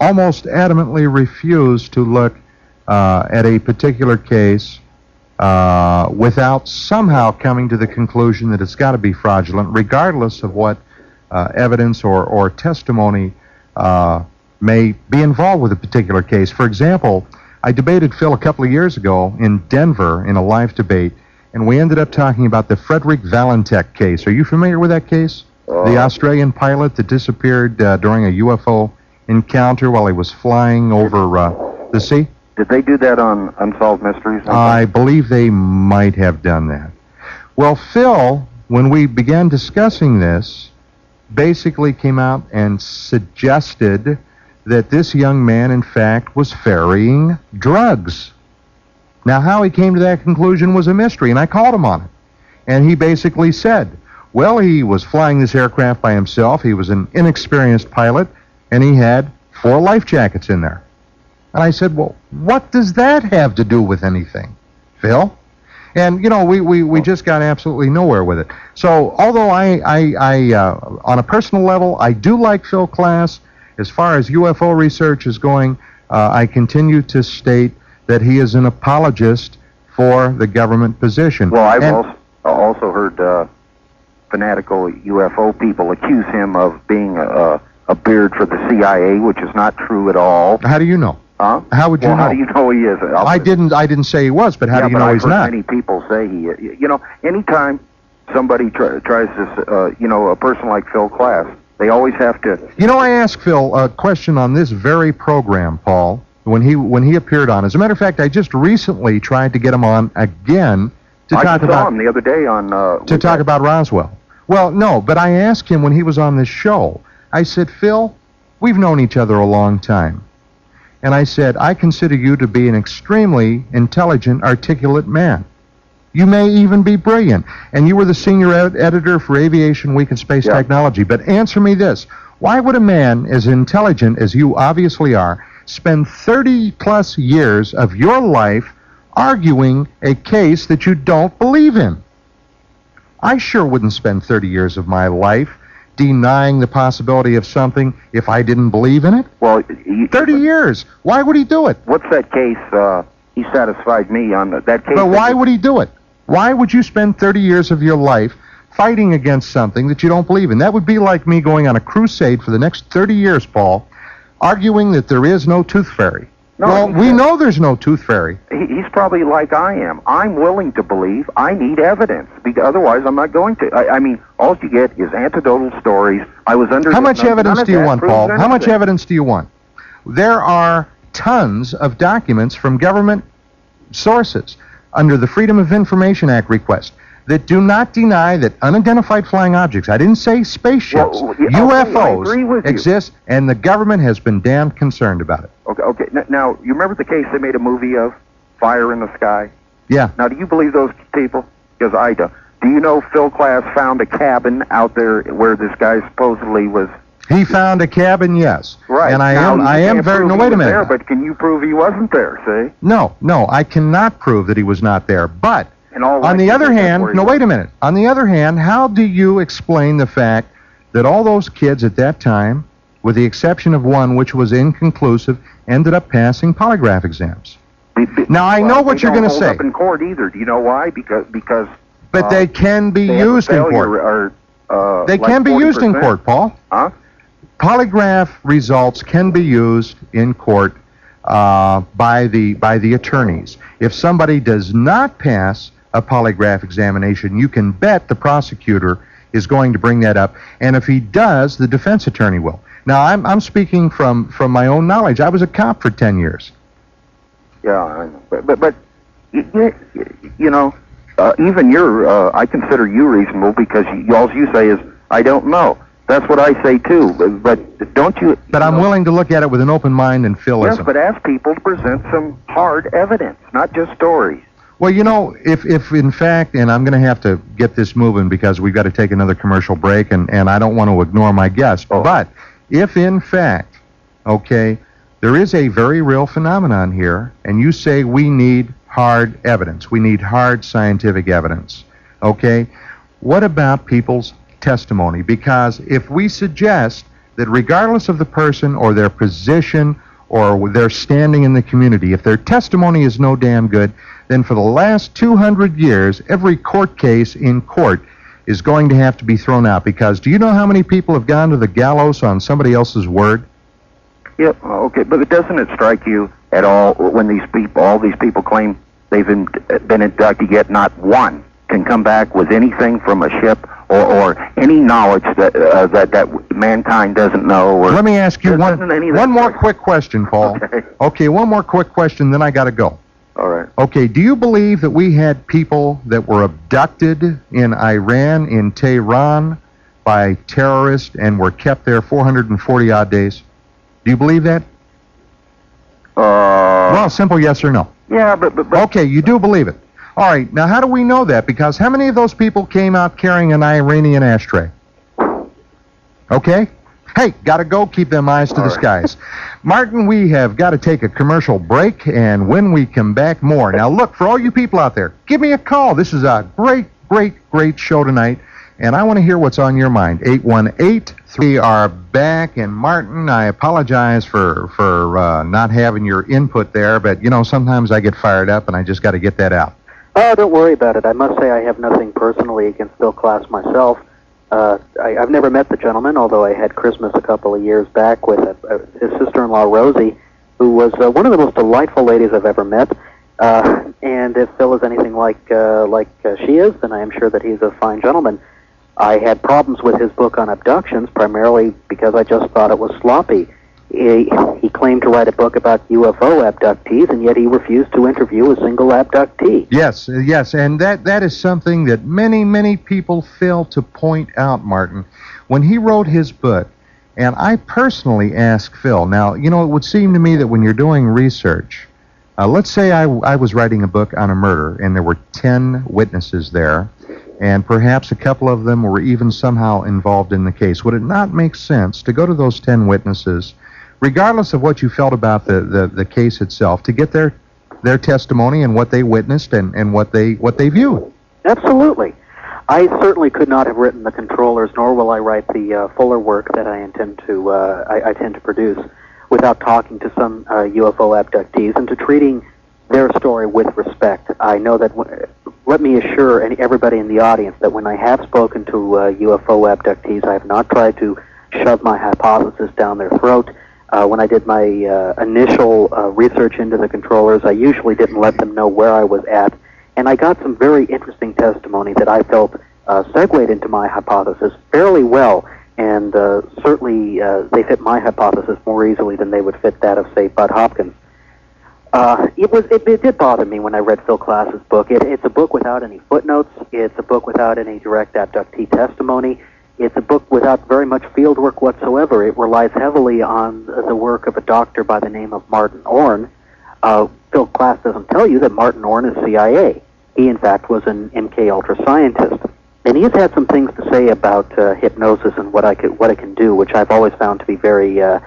almost adamantly refuse to look at a particular case without somehow coming to the conclusion that it's got to be fraudulent, regardless of what evidence or testimony may be involved with a particular case. For example, I debated Phil a couple of years ago in Denver in a live debate, and we ended up talking about the Frederick Valentek case. Are you familiar with that case? The Australian pilot that disappeared during a UFO encounter while he was flying over the sea? Did they do that on Unsolved Mysteries? I believe they might have done that. Well, Phil, when we began discussing this, basically came out and suggested that this young man, in fact, was ferrying drugs. Now, how he came to that conclusion was a mystery, and I called him on it. And he basically said, well, he was flying this aircraft by himself, he was an inexperienced pilot, and he had 4 life jackets in there. And I said, well, what does that have to do with anything, Phil? And, you know, we just got absolutely nowhere with it. So, although I on a personal level, I do like Phil Klass, as far as UFO research is going, I continue to state that he is an apologist for the government position. Well, I've also heard fanatical UFO people accuse him of being a beard for the CIA, which is not true at all. How do you know? Huh? How would you know? How do you know he is? I didn't say he was, but how do you know he's not? Many people say he. You know, anytime somebody tries this, a person like Phil Klass, they always have to. You know, I asked Phil a question on this very program, Paul, when he appeared on. As a matter of fact, I just recently tried to get him on again to talk about. I saw him the other day on. To talk about Roswell. Well, no, but I asked him when he was on this show. I said, Phil, we've known each other a long time. And I said, I consider you to be an extremely intelligent, articulate man. You may even be brilliant. And you were the senior editor for Aviation Week and Space Technology. But answer me this. Why would a man as intelligent as you obviously are spend 30-plus years of your life arguing a case that you don't believe in? I sure wouldn't spend 30 years of my life denying the possibility of something if I didn't believe in it. Well, 30 years. Why would he do it? What's that case? He satisfied me on that case. But why would he do it? Why would you spend 30 years of your life fighting against something that you don't believe in? That would be like me going on a crusade for the next 30 years, Paul, arguing that there is no tooth fairy. No, well, we know there's no tooth fairy. He's probably like I am. I'm willing to believe. I need evidence. Because otherwise, I'm not going to. I mean, all you get is anecdotal stories. I was under... How much evidence do you want, Paul? How much evidence do you want? There are tons of documents from government sources under the Freedom of Information Act request that do not deny that unidentified flying objects, I didn't say spaceships, UFOs exist, and the government has been damn concerned about it. Okay. Now, you remember the case they made a movie of, Fire in the Sky? Yeah. Now, do you believe those people? Because I don't. Do you know Phil Klass found a cabin out there where this guy supposedly was... He found a cabin, yes. Right. And I am very. No, wait a minute. There, but can you prove he wasn't there? See? No, I cannot prove that he was not there. But on the other hand, no, wait a minute. On the other hand, how do you explain the fact that all those kids at that time, with the exception of one which was inconclusive, ended up passing polygraph exams? Now I know what you're going to say. They don't hold up in court either. Do you know why? Because. But they can be used in court. They can be used in court, Paul. Huh? Polygraph results can be used in court by the attorneys. If somebody does not pass a polygraph examination, you can bet the prosecutor is going to bring that up, and if he does, the defense attorney will. Now, I'm speaking from my own knowledge. I was a cop for 10 years. Yeah, I know. But you know, even I consider you reasonable because all you say is, I don't know. That's what I say too, but don't you... But I'm willing to look at it with an open mind and Philism. Yes, but ask people to present some hard evidence, not just stories. Well, you know, if in fact, and I'm going to have to get this moving because we've got to take another commercial break, and I don't want to ignore my guest, but if in fact, okay, there is a very real phenomenon here, and you say we need hard evidence, we need hard scientific evidence, okay, what about people's testimony? Because if we suggest that regardless of the person or their position or their standing in the community, if their testimony is no damn good, then for the last 200 years, every court case in court is going to have to be thrown out. Because do you know how many people have gone to the gallows on somebody else's word? Yeah, okay, but doesn't it strike you at all when all these people claim they've been abducted, yet not one can come back with anything from a ship or any knowledge that mankind doesn't know? Or let me ask you one more quick question, Paul. Okay, one more quick question, then I got to go. All right. Okay, do you believe that we had people that were abducted in Iran, in Tehran, by terrorists and were kept there 440-odd days? Do you believe that? Well, simple yes or no. Yeah, but... Okay, you do believe it. All right, now how do we know that? Because how many of those people came out carrying an Iranian ashtray? Okay? Hey, gotta go. Keep them eyes to the skies. Martin, we have got to take a commercial break, and when we come back, more. Now, look, for all you people out there, give me a call. This is a great, great, great show tonight, and I want to hear what's on your mind. 818-3 are back, and Martin, I apologize for not having your input there, but, you know, sometimes I get fired up, and I just got to get that out. Oh, don't worry about it. I must say I have nothing personally against Phil Klass myself. I've never met the gentleman, although I had Christmas a couple of years back with his sister-in-law, Rosie, who was one of the most delightful ladies I've ever met. And if Phil is anything like she is, then I am sure that he's a fine gentleman. I had problems with his book on abductions, primarily because I just thought it was sloppy. He claimed to write a book about UFO abductees, and yet he refused to interview a single abductee. Yes, and that is something that many, many people fail to point out, Martin. When he wrote his book, and I personally asked Phil, now, you know, it would seem to me that when you're doing research, let's say I was writing a book on a murder, and there were 10 witnesses there, and perhaps a couple of them were even somehow involved in the case. Would it not make sense to go to those 10 witnesses, regardless of what you felt about the case itself, to get their testimony and what they witnessed and what they viewed? Absolutely. I certainly could not have written the controllers, nor will I write the fuller work that I intend to I tend to produce, without talking to some UFO abductees and to treating their story with respect. I know that. Let me assure everybody in the audience that when I have spoken to UFO abductees, I have not tried to shove my hypothesis down their throat. When I did my initial research into the controllers, I usually didn't let them know where I was at, and I got some very interesting testimony that I felt segued into my hypothesis fairly well, and certainly they fit my hypothesis more easily than they would fit that of, say, Bud Hopkins. It did bother me when I read Phil Klass's book. It's a book without any footnotes. It's a book without any direct abductee testimony. It's a book without very much field work whatsoever. It relies heavily on the work of a doctor by the name of Martin Orne. Phil Klass doesn't tell you that Martin Orne is CIA. He, in fact, was an MK Ultra scientist. And he's had some things to say about hypnosis and what it can do, which I've always found to be very, very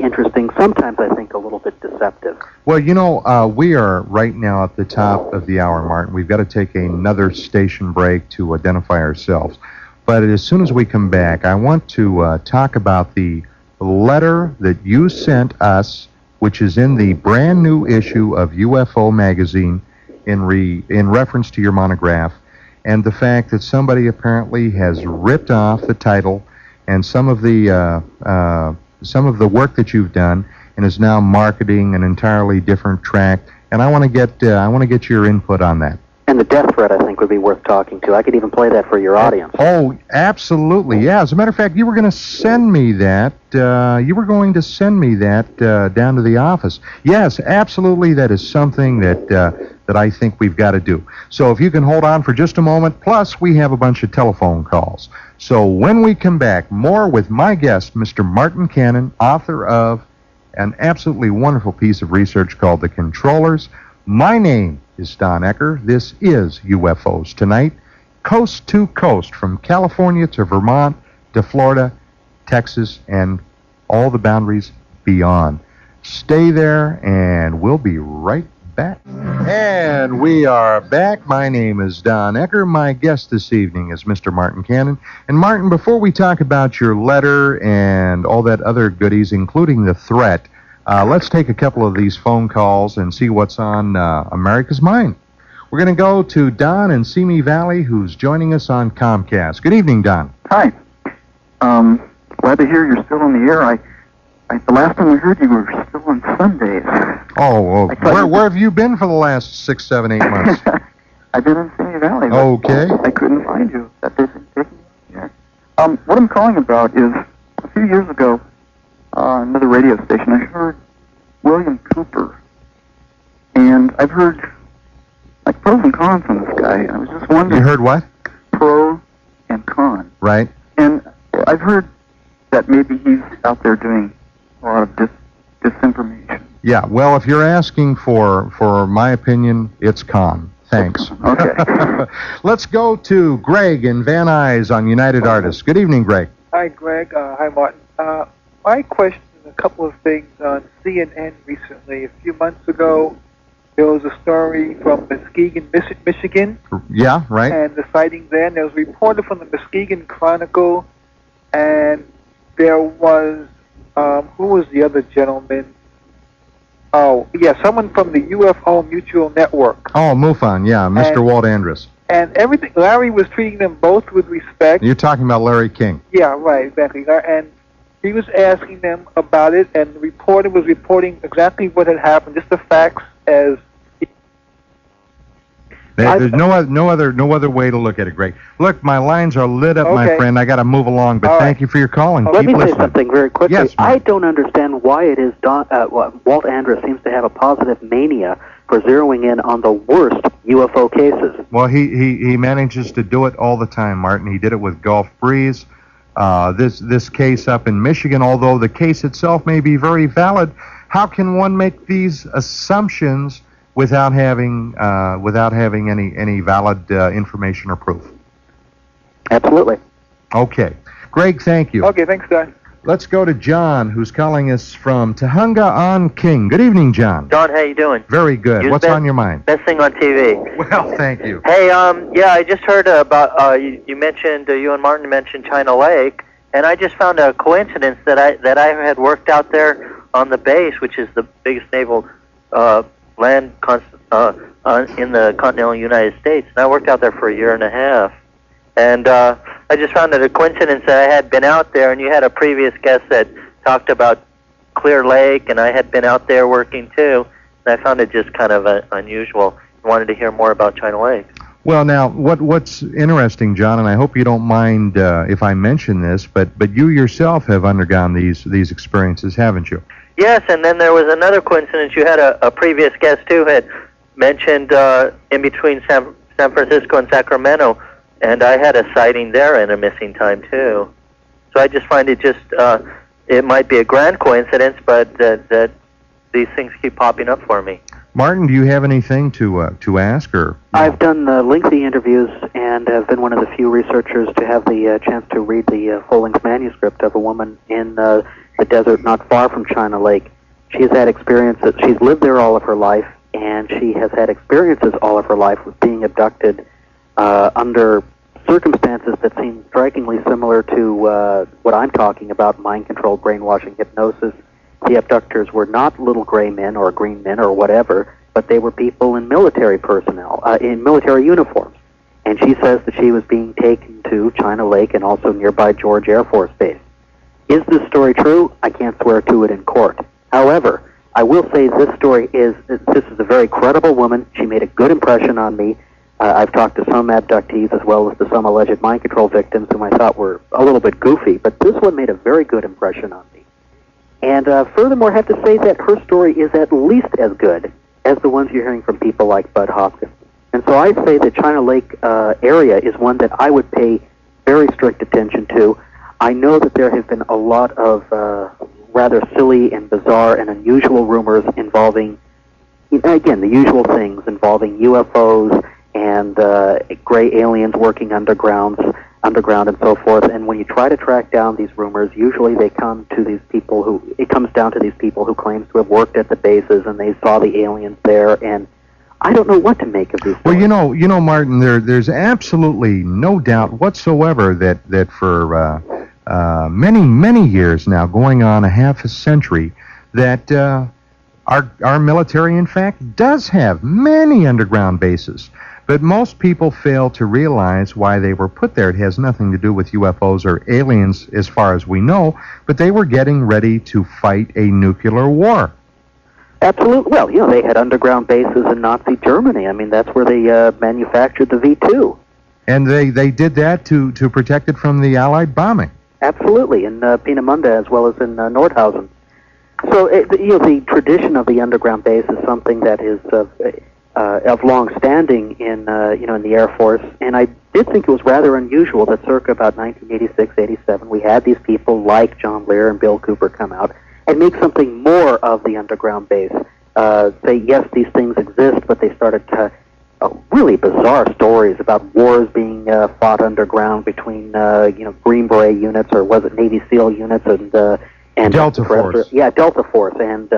interesting. Sometimes I think a little bit deceptive. Well, we are right now at the top of the hour, Martin. We've got to take another station break to identify ourselves. But as soon as we come back, I want to talk about the letter that you sent us, which is in the brand new issue of UFO magazine in reference to your monograph, and the fact that somebody apparently has ripped off the title and some of the work that you've done and is now marketing an entirely different track. And I want to get your input on that. And the death threat, I think, would be worth talking to. I could even play that for your audience. Oh, absolutely, yeah. As a matter of fact, you were going to send me that. Down to the office. Yes, absolutely. That is something that I think we've got to do. So if you can hold on for just a moment. Plus, we have a bunch of telephone calls. So when we come back, more with my guest, Mr. Martin Cannon, author of an absolutely wonderful piece of research called The Controllers. My name is Don Ecker. This is UFOs Tonight, coast to coast, from California to Vermont to Florida, Texas, and all the boundaries beyond. Stay there, and we'll be right back. And we are back. My name is Don Ecker. My guest this evening is Mr. Martin Cannon. And Martin, before we talk about your letter and all that other goodies, including the threat, let's take a couple of these phone calls and see what's on America's mind. We're going to go to Don in Simi Valley, who's joining us on Comcast. Good evening, Don. Hi. Glad to hear you're still on the air. The last time I heard you were still on Sundays. Oh, well, where have you been for the last 6, 7, 8 months? I've been in Simi Valley. Okay. I couldn't find you. That doesn't take me here. What I'm calling about is, a few years ago, another radio station, I heard William Cooper. And I've heard, like, pros and cons on this guy. I was just wondering. You heard what? Pros and cons. Right. And I've heard that maybe he's out there doing a lot of disinformation. Yeah, well, if you're asking for my opinion, it's con. Thanks. Okay. Let's go to Greg in Van Nuys on United Artists. Good evening, Greg. Hi, Greg. Hi, Martin. My question is a couple of things on CNN recently. A few months ago, there was a story from Muskegon, Michigan. Yeah, right. And the sighting there. And there was a reporter from the Muskegon Chronicle, and there was, who was the other gentleman? Oh, yeah, someone from the UFO Mutual Network. Oh, MUFON, yeah, Mr. Walt Andrus. And everything, Larry was treating them both with respect. You're talking about Larry King. Yeah, right, exactly. And he was asking them about it, and the reporter was reporting exactly what had happened, just the facts as... There's no other way to look at it, Greg. Look, my lines are lit up, my friend. I got to move along, but thank you for your calling. Let me say something very quickly. Yes, I don't understand why it is Walt Andrus seems to have a positive mania for zeroing in on the worst UFO cases. Well, he manages to do it all the time, Martin. He did it with Gulf Breeze. This case up in Michigan, although the case itself may be very valid, how can one make these assumptions without having any valid information or proof? Absolutely. Okay. Greg, thank you. Okay, thanks, Don. Let's go to John, who's calling us from Tahunga on King. Good evening, John. Don, how you doing? Very good. What's on your mind? Best thing on TV. Well, thank you. Hey, yeah, I just heard about you mentioned you and Martin mentioned China Lake, and I just found a coincidence that I had worked out there on the base, which is the biggest naval land in the continental United States. And I worked out there for a year and a half. And I just found it a coincidence that I had been out there, and you had a previous guest that talked about Clear Lake, and I had been out there working too. And I found it just kind of unusual. I wanted to hear more about China Lake. Well, now, what's interesting, John, and I hope you don't mind if I mention this, but you yourself have undergone these experiences, haven't you? Yes, and then there was another coincidence. You had a previous guest who had mentioned in between San Francisco and Sacramento, and I had a sighting there and a missing time too. So I just find it it might be a grand coincidence, but that these things keep popping up for me. Martin, do you have anything to ask? Or I've done lengthy interviews and have been one of the few researchers to have the chance to read the full-length manuscript of a woman in the desert not far from China Lake. She has had experiences. She's lived there all of her life, and she has had experiences all of her life with being abducted under circumstances that seem strikingly similar to what I'm talking about, mind control, brainwashing, hypnosis. The abductors were not little gray men or green men or whatever, but they were people in military personnel, in military uniforms. And she says that she was being taken to China Lake and also nearby George Air Force Base. Is this story true? I can't swear to it in court. However, I will say this is a very credible woman. She made a good impression on me. I've talked to some abductees as well as to some alleged mind control victims whom I thought were a little bit goofy, but this one made a very good impression on me. And furthermore, I have to say that her story is at least as good as the ones you're hearing from people like Bud Hopkins. And so I say the China Lake area is one that I would pay very strict attention to. I know that there have been a lot of rather silly and bizarre and unusual rumors involving, again, the usual things involving UFOs and gray aliens working underground and so forth. And when you try to track down these rumors, usually it comes down to these people who claim to have worked at the bases and they saw the aliens there, and I don't know what to make of these stories. Well, you know, Martin, there's absolutely no doubt whatsoever that for many years now, going on a half a century, that our military, in fact, does have many underground bases. But most people fail to realize why they were put there. It has nothing to do with UFOs or aliens as far as we know, but they were getting ready to fight a nuclear war. Absolutely. Well, you know, they had underground bases in Nazi Germany. I mean, that's where they manufactured the V-2. And they did that to protect it from the Allied bombing. Absolutely, in Peenemünde as well as in Nordhausen. So, the tradition of the underground base is something that is of long standing in the Air Force, and I did think it was rather unusual that circa about 1986-87 we had these people like John Lear and Bill Cooper come out and make something more of the underground base. Say, yes, these things exist, but they started to really bizarre stories about wars being fought underground between Green Beret units, or was it Navy SEAL units, and Delta Force. Yeah, Delta Force and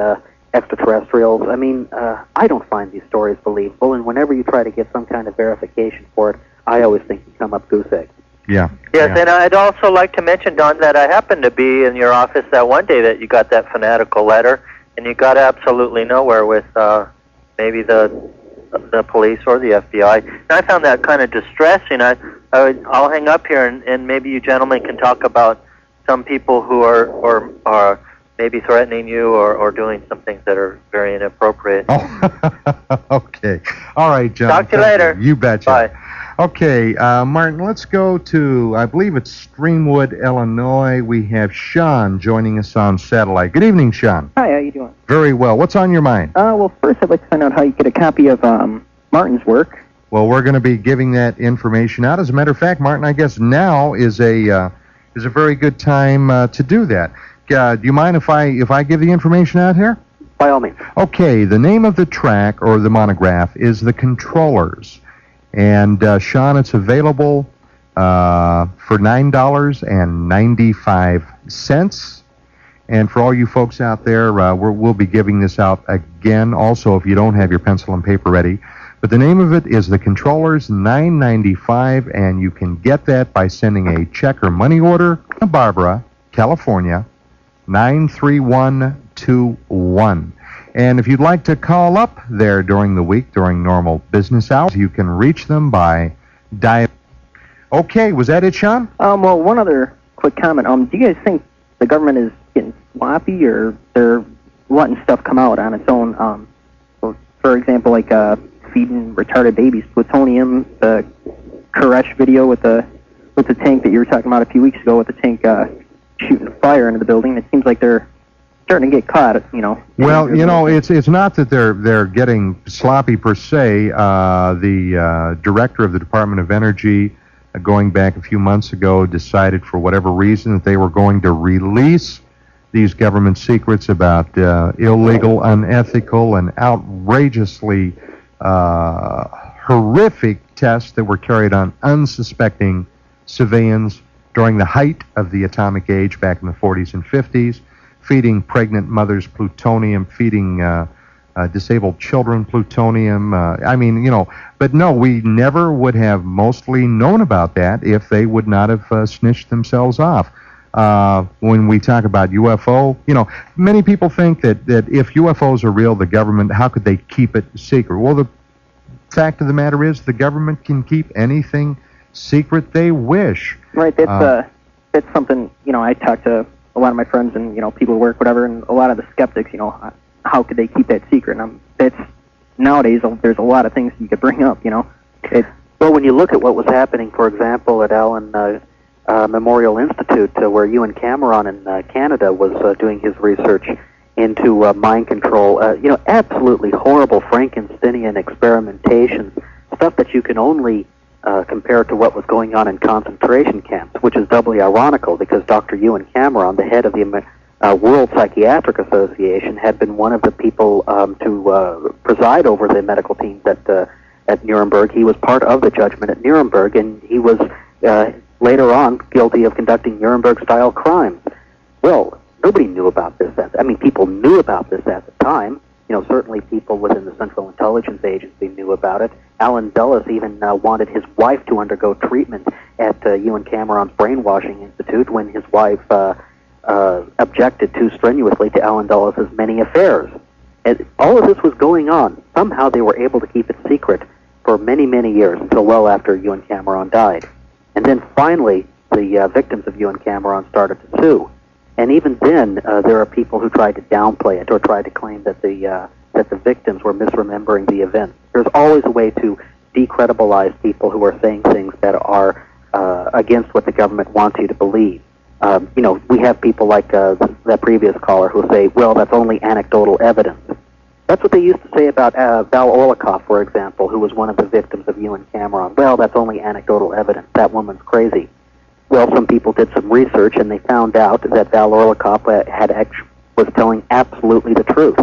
extraterrestrials. I mean, I don't find these stories believable, and whenever you try to get some kind of verification for it, I always think you come up goose egg. Yeah. Yes, yeah. And I'd also like to mention, Don, that I happened to be in your office that one day that you got that fanatical letter, and you got absolutely nowhere with maybe the police or the FBI. And I found that kind of distressing. I'll hang up here, and maybe you gentlemen can talk about some people who are maybe threatening you or doing some things that are very inappropriate. Oh, okay. All right, John. Talk to you later. You betcha. Bye. Okay, Martin, let's go to, I believe it's Streamwood, Illinois. We have Sean joining us on satellite. Good evening, Sean. Hi, how you doing? Very well. What's on your mind? Well, first I'd like to find out how you get a copy of Martin's work. Well, we're going to be giving that information out. As a matter of fact, Martin, I guess now is a very good time to do that. Do you mind if I give the information out here? By all means. Okay, the name of the track or the monograph is The Controllers. And, Sean, it's available for $9.95. And for all you folks out there, we'll be giving this out again also if you don't have your pencil and paper ready. But the name of it is The Controllers, $9.95, and you can get that by sending a check or money order to Barbara, California, 93121. And if you'd like to call up there during the week, during normal business hours, you can reach them by dial. Okay, was that it, Sean? Well, one other quick comment. Do you guys think the government is getting sloppy, or they're letting stuff come out on its own? For example, like feeding retarded babies plutonium, the Koresh video with the tank that you were talking about a few weeks ago, with the tank shooting fire into the building. It seems like they're starting to get caught, Well, it's not that they're getting sloppy per se. The director of the Department of Energy, going back a few months ago, decided for whatever reason that they were going to release these government secrets about illegal, unethical, and outrageously horrific tests that were carried on unsuspecting civilians during the height of the atomic age back in the 40s and 50s, feeding pregnant mothers plutonium, feeding disabled children plutonium. But no, we never would have mostly known about that if they would not have snitched themselves off. When we talk about UFO, many people think that if UFOs are real, the government, how could they keep it secret? Well, the fact of the matter is the government can keep anything secret they wish. Right, that's something, I talk to a lot of my friends and, people who work, whatever, and a lot of the skeptics, how could they keep that secret? And nowadays, there's a lot of things you could bring up, Well, when you look at what was happening, for example, at Allen Memorial Institute, where Ewan Cameron in Canada was doing his research into mind control, absolutely horrible Frankensteinian experimentations, stuff that you can only compare to what was going on in concentration camps, which is doubly ironical because Dr. Ewan Cameron, the head of the World Psychiatric Association, had been one of the people to preside over the medical teams at Nuremberg. He was part of the judgment at Nuremberg, and he was later on guilty of conducting Nuremberg-style crimes. Well, nobody knew about this. People knew about this at the time. Certainly people within the Central Intelligence Agency knew about it. Alan Dulles even wanted his wife to undergo treatment at Ewan Cameron's Brainwashing Institute when his wife objected too strenuously to Alan Dulles' many affairs. And all of this was going on. Somehow they were able to keep it secret for many, many years until well after Ewan Cameron died. And then finally, the victims of Ewan Cameron started to sue. And even then, there are people who tried to downplay it or tried to claim that the victims were misremembering the events. There's always a way to decredibilize people who are saying things that are against what the government wants you to believe. We have people like that previous caller who say, well, that's only anecdotal evidence. That's what they used to say about Val Orlikoff, for example, who was one of the victims of Ewan Cameron. Well, that's only anecdotal evidence. That woman's crazy. Well, some people did some research, and they found out that Val Orlikoff was telling absolutely the truth,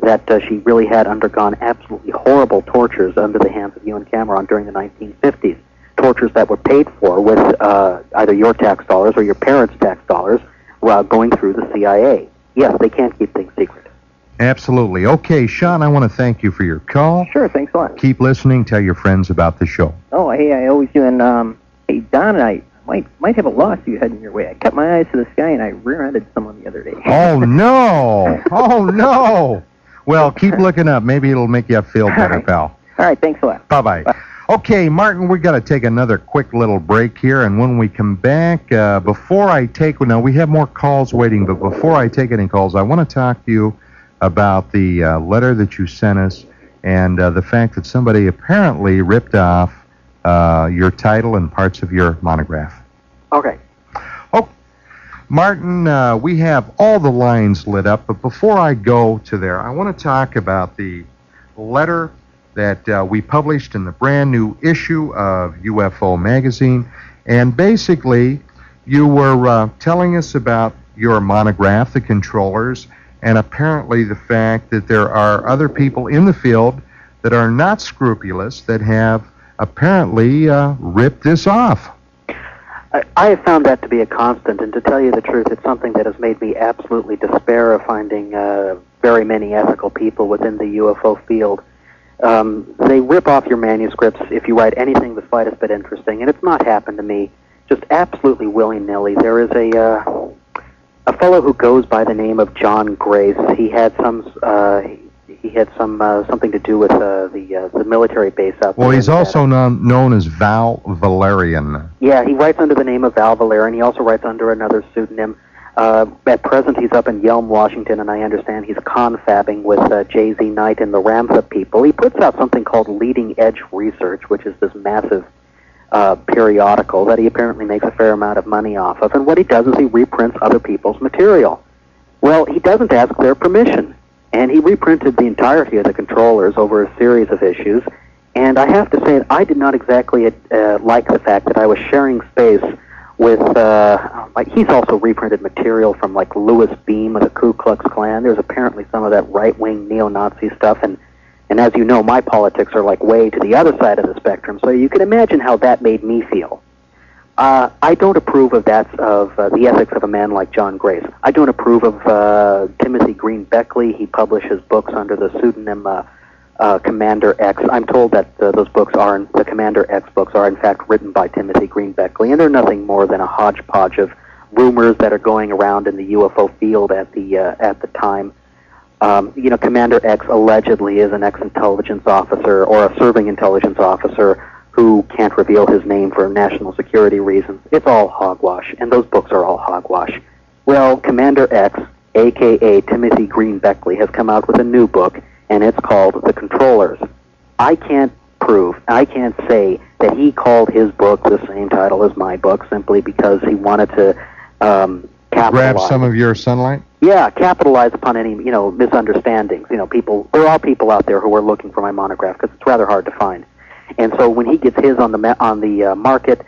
that she really had undergone absolutely horrible tortures under the hands of Ewan Cameron during the 1950s, tortures that were paid for with either your tax dollars or your parents' tax dollars going through the CIA. Yes, they can't keep things secret. Absolutely. Okay, Sean, I want to thank you for your call. Sure, thanks a lot. Keep listening. Tell your friends about the show. Oh, hey, I always do. And, hey, Don and I might have a lawsuit heading your way. I kept my eyes to the sky, and I rear-ended someone the other day. Oh, no. Oh, no. Well, keep looking up. Maybe it'll make you feel better, pal. All right, thanks a lot. Bye-bye. Bye. Okay, Martin, we got to take another quick little break here, and when we come back, we have more calls waiting, but before I take any calls, I want to talk to you about the letter that you sent us and the fact that somebody apparently ripped off your title and parts of your monograph. Okay. Oh, Martin, we have all the lines lit up, but before I go to there, I want to talk about the letter that we published in the brand new issue of UFO Magazine. And basically, you were telling us about your monograph, The Controllers, and apparently the fact that there are other people in the field that are not scrupulous that have apparently ripped this off. I have found that to be a constant, and to tell you the truth, it's something that has made me absolutely despair of finding very many ethical people within the UFO field. They rip off your manuscripts if you write anything the slightest bit interesting, and it's not happened to me, just absolutely willy-nilly. There is a fellow who goes by the name of John Grace. He had something to do with the military base out there. Well, he's also known as Val Valerian. Yeah, he writes under the name of Val Valerian. He also writes under another pseudonym. At present, he's up in Yelm, Washington, and I understand he's confabbing with J.Z. Knight and the Ramtha people. He puts out something called Leading Edge Research, which is this massive periodical that he apparently makes a fair amount of money off of. And what he does is he reprints other people's material. Well, he doesn't ask their permission. And he reprinted the entirety of The Controllers over a series of issues. And I have to say that I did not exactly like the fact that I was sharing space with, he's also reprinted material from like Louis Beam of the Ku Klux Klan. There's apparently some of that right-wing neo-Nazi stuff, and as you know, my politics are like way to the other side of the spectrum, so you can imagine how that made me feel. I don't approve of the ethics of a man like John Grace. I don't approve of Timothy Green Beckley. He publishes books under the pseudonym Commander X. I'm told that the Commander X books are in fact written by Timothy Green Beckley, and they're nothing more than a hodgepodge of rumors that are going around in the UFO field at the time. Commander X allegedly is an ex-intelligence officer or a serving intelligence officer who can't reveal his name for national security reasons. It's all hogwash, and those books are all hogwash. Well, Commander X, a.k.a. Timothy Green Beckley, has come out with a new book, and it's called The Controllers. I can't say that he called his book the same title as my book simply because he wanted to capitalize. Grab some of your sunlight? Yeah, capitalize upon any, misunderstandings. There are all people out there who are looking for my monograph because it's rather hard to find. And so when he gets his on the market,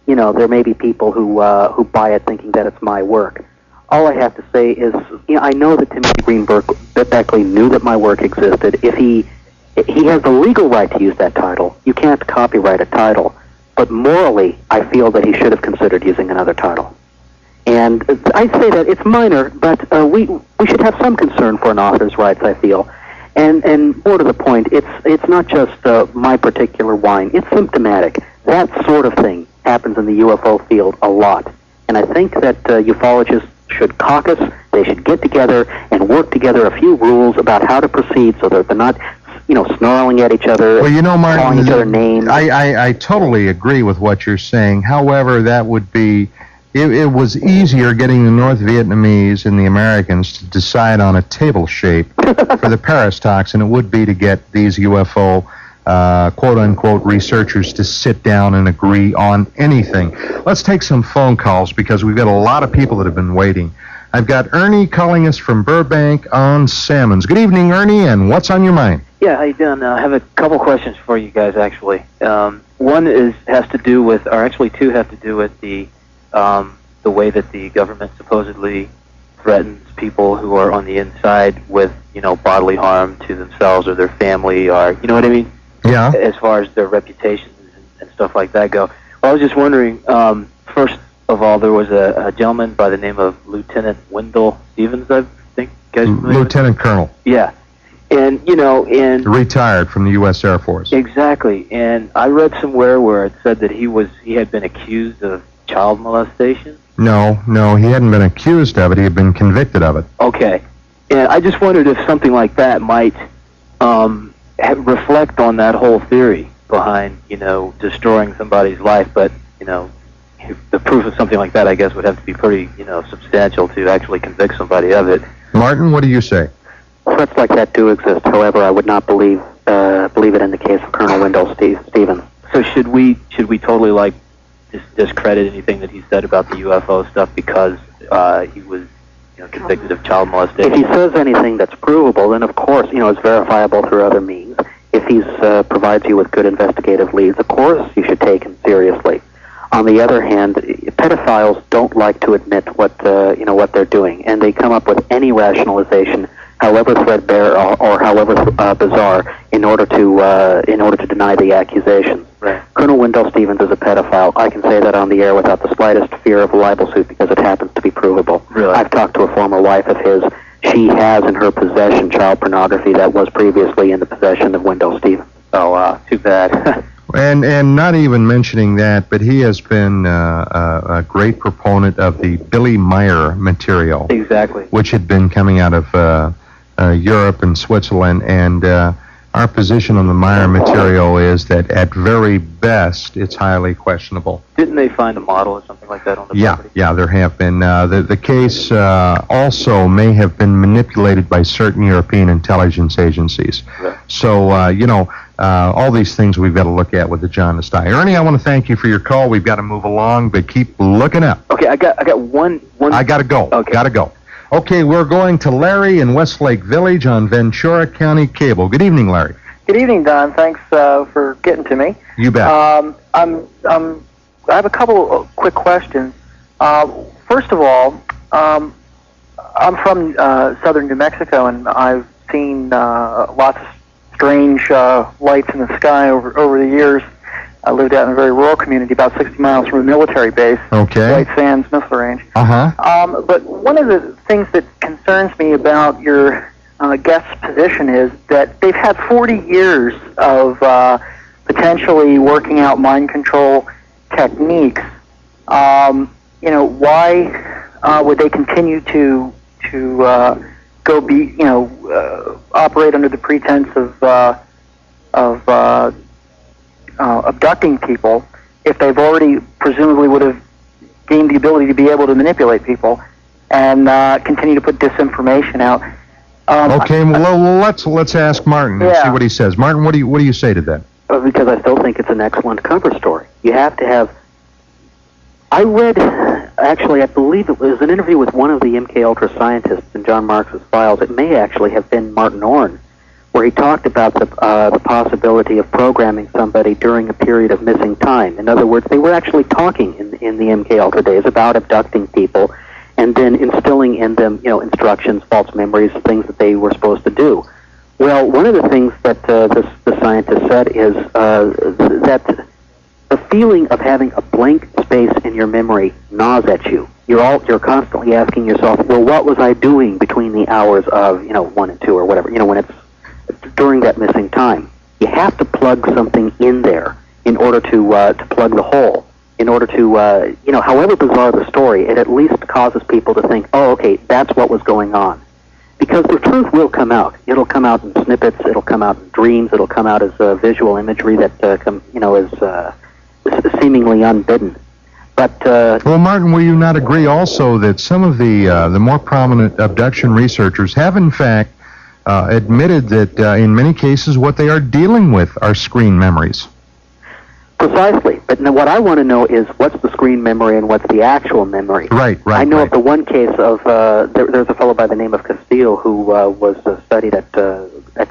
there may be people who buy it thinking that it's my work. All I have to say is, I know that Timothy Green Beckley knew that my work existed. If he has the legal right to use that title, you can't copyright a title. But morally, I feel that he should have considered using another title. And I say that it's minor, but we should have some concern for an author's rights, I feel. And more to the point, it's not just my particular whine. It's symptomatic. That sort of thing happens in the UFO field a lot. And I think that ufologists should caucus. They should get together and work together a few rules about how to proceed so that they're not, snarling at each other, Martin, calling each other names. I totally agree with what you're saying. However, that would be... It was easier getting the North Vietnamese and the Americans to decide on a table shape for the Parastox than it would be to get these UFO quote-unquote researchers to sit down and agree on anything. Let's take some phone calls because we've got a lot of people that have been waiting. I've got Ernie calling us from Burbank on salmons. Good evening, Ernie, and what's on your mind? Yeah, how you doing? I have a couple questions for you guys, actually. One has to do with, or actually two have to do with the way that the government supposedly threatens people who are on the inside with, bodily harm to themselves or their family, or, you know what I mean? Yeah. As far as their reputations and stuff like that go. Well, I was just wondering, first of all, there was a gentleman by the name of Lieutenant Wendell Stevens, I think. Guys familiar Lieutenant Colonel. Yeah. And, and... Retired from the U.S. Air Force. Exactly. And I read somewhere where it said that he had been accused of child molestation. No, he hadn't been accused of it. He had been convicted of it. Okay. And I just wondered if something like that might reflect on that whole theory behind, destroying somebody's life. But, the proof of something like that, I guess, would have to be pretty, substantial to actually convict somebody of it. Martin, what do you say? Threats like that do exist. However, I would not believe it in the case of Colonel Wendell Stevens. So should we totally, discredit anything that he said about the UFO stuff because he was convicted of child molestation? If he says anything that's provable, then of course, it's verifiable through other means. If he provides you with good investigative leads, of course you should take him seriously. On the other hand, pedophiles don't like to admit what they're doing, and they come up with any rationalization, however threadbare or however bizarre, in order to deny the accusations. Right. Colonel Wendell Stevens is a pedophile. I can say that on the air without the slightest fear of a libel suit because it happens to be provable. Really? I've talked to a former wife of his. She has in her possession child pornography that was previously in the possession of Wendell Stevens. Oh, too bad. And not even mentioning that, but he has been a great proponent of the Billy Meyer material. Exactly. Which had been coming out of Europe and Switzerland, and our position on the Meyer material is that at very best, it's highly questionable. Didn't they find a model or something like that on the property? Yeah, there have been. The case also may have been manipulated by certain European intelligence agencies. Right. So, all these things we've got to look at with the jaundiced eye. Ernie, I want to thank you for your call. We've got to move along, but keep looking up. Okay, I got one. I got to go. Okay. Got to go. Okay, we're going to Larry in Westlake Village on Ventura County Cable. Good evening, Larry. Good evening, Don. Thanks for getting to me. You bet. I'm I have a couple of quick questions. First of all, I'm from southern New Mexico, and I've seen lots of strange lights in the sky over the years. I lived out in a very rural community, about 60 miles from a military base, White Sands Missile Range. But one of the things that concerns me about your guest's position is that they've had 40 years of potentially working out mind control techniques. Why would they continue to operate under the pretense of abducting people if they've already presumably would have gained the ability to be able to manipulate people and continue to put disinformation out? Let's ask Martin and see what he says. Martin, what do you say to that? Because I still think it's an excellent cover story. You have to have. I read, actually, I believe it was an interview with one of the MK Ultra scientists in John Marks's files. It may actually have been Martin Orne, where he talked about the possibility of programming somebody during a period of missing time. In other words, they were actually talking in the MK Ultra days about abducting people, and then instilling in them, instructions, false memories, things that they were supposed to do. Well, one of the things that the scientist said is that the feeling of having a blank space in your memory gnaws at you. You're constantly asking yourself, well, what was I doing between the hours of 1 and 2 or whatever? When it's during that missing time. You have to plug something in there in order to plug the hole. In order to however bizarre the story, it at least causes people to think, oh, okay, that's what was going on. Because the truth will come out. It'll come out in snippets. It'll come out in dreams. It'll come out as visual imagery that is seemingly unbidden. But well, Martin, will you not agree also that some of the more prominent abduction researchers have in fact admitted that in many cases what they are dealing with are screen memories? Precisely. But now what I want to know is what's the screen memory and what's the actual memory. Right. I know of the one case of there's a fellow by the name of Castillo who was studied at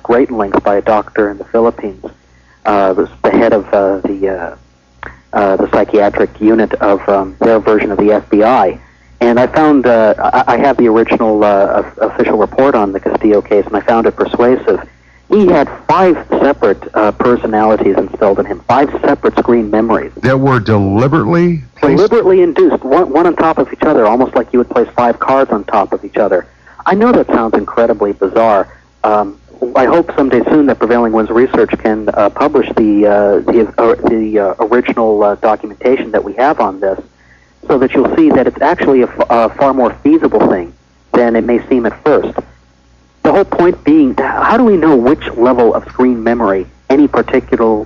great length by a doctor in the Philippines, the head of the psychiatric unit of their version of the FBI. And I found I have the original official report on the Castillo case, and I found it persuasive. He had 5 separate personalities instilled in him, 5 separate screen memories. That were deliberately induced, one on top of each other, almost like you would place 5 cards on top of each other. I know that sounds incredibly bizarre. I hope someday soon that Prevailing Winds Research can publish the original documentation that we have on this, so that you'll see that it's actually a far more feasible thing than it may seem at first. The whole point being, how do we know which level of screen memory any particular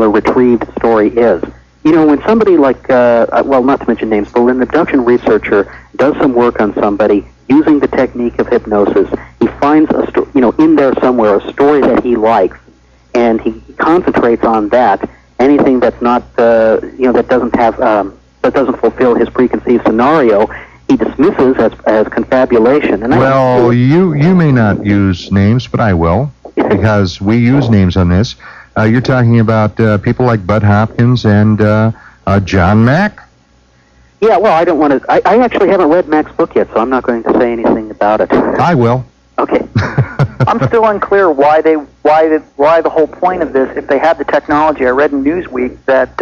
retrieved story is? When somebody like, not to mention names, but when an abduction researcher does some work on somebody using the technique of hypnosis, he finds in there somewhere a story that he likes, and he concentrates on that. Anything that's not, that doesn't have, that doesn't fulfill his preconceived scenario, he dismisses as confabulation. And you may not use names, but I will, because we use names on this. You're talking about people like Bud Hopkins and John Mack? Yeah, well, I don't want to. I actually haven't read Mack's book yet, so I'm not going to say anything about it. I will. Okay. I'm still unclear why the whole point of this, if they had the technology. I read in Newsweek that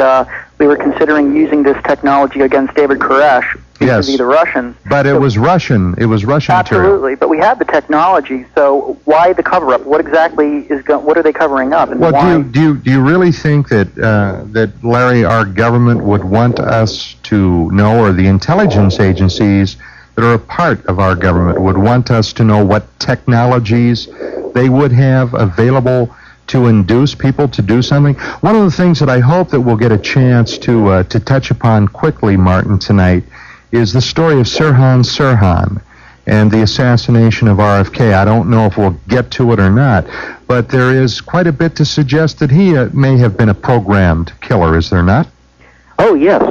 we were considering using this technology against David Koresh, yes, the Russians. But it was Russian. It was Russian absolutely, material. But we had the technology, so why the cover-up? What exactly what are they covering up? And why? Do you really think that Larry, our government would want us to know, or the intelligence agencies that are a part of our government would want us to know what technologies they would have available to induce people to do something? One of the things that I hope that we'll get a chance to touch upon quickly, Martin, tonight, is the story of Sirhan Sirhan and the assassination of RFK. I don't know if we'll get to it or not, but there is quite a bit to suggest that he may have been a programmed killer, is there not? Oh, yes.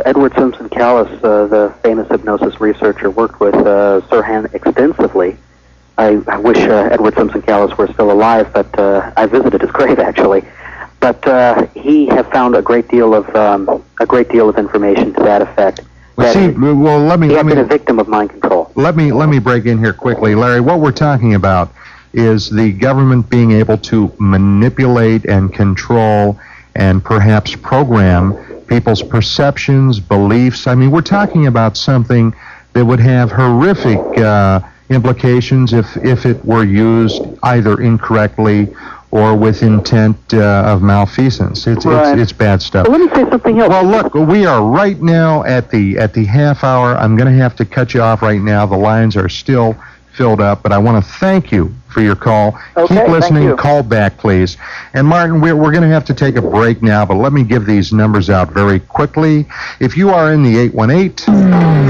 Edward Simpson Klass, the famous hypnosis researcher, worked with Sirhan extensively. I wish Edward Simpson Klass were still alive, but I visited his grave, actually. But he has found a great deal of information to that effect. Well, see, well, let me been a victim of mind control. Let me break in here quickly, Larry. What we're talking about is the government being able to manipulate and control and perhaps program people's perceptions, beliefs. I mean, we're talking about something that would have horrific implications if it were used either incorrectly or with intent of malfeasance. It's bad stuff. Well, let me say something else. Well, look, we are right now at the half hour. I'm going to have to cut you off right now. The lines are still filled up, but I want to thank you for your call. Okay, keep listening. thank you. Call back, please. And Martin, we're going to have to take a break now, but let me give these numbers out very quickly. If you are in the 818...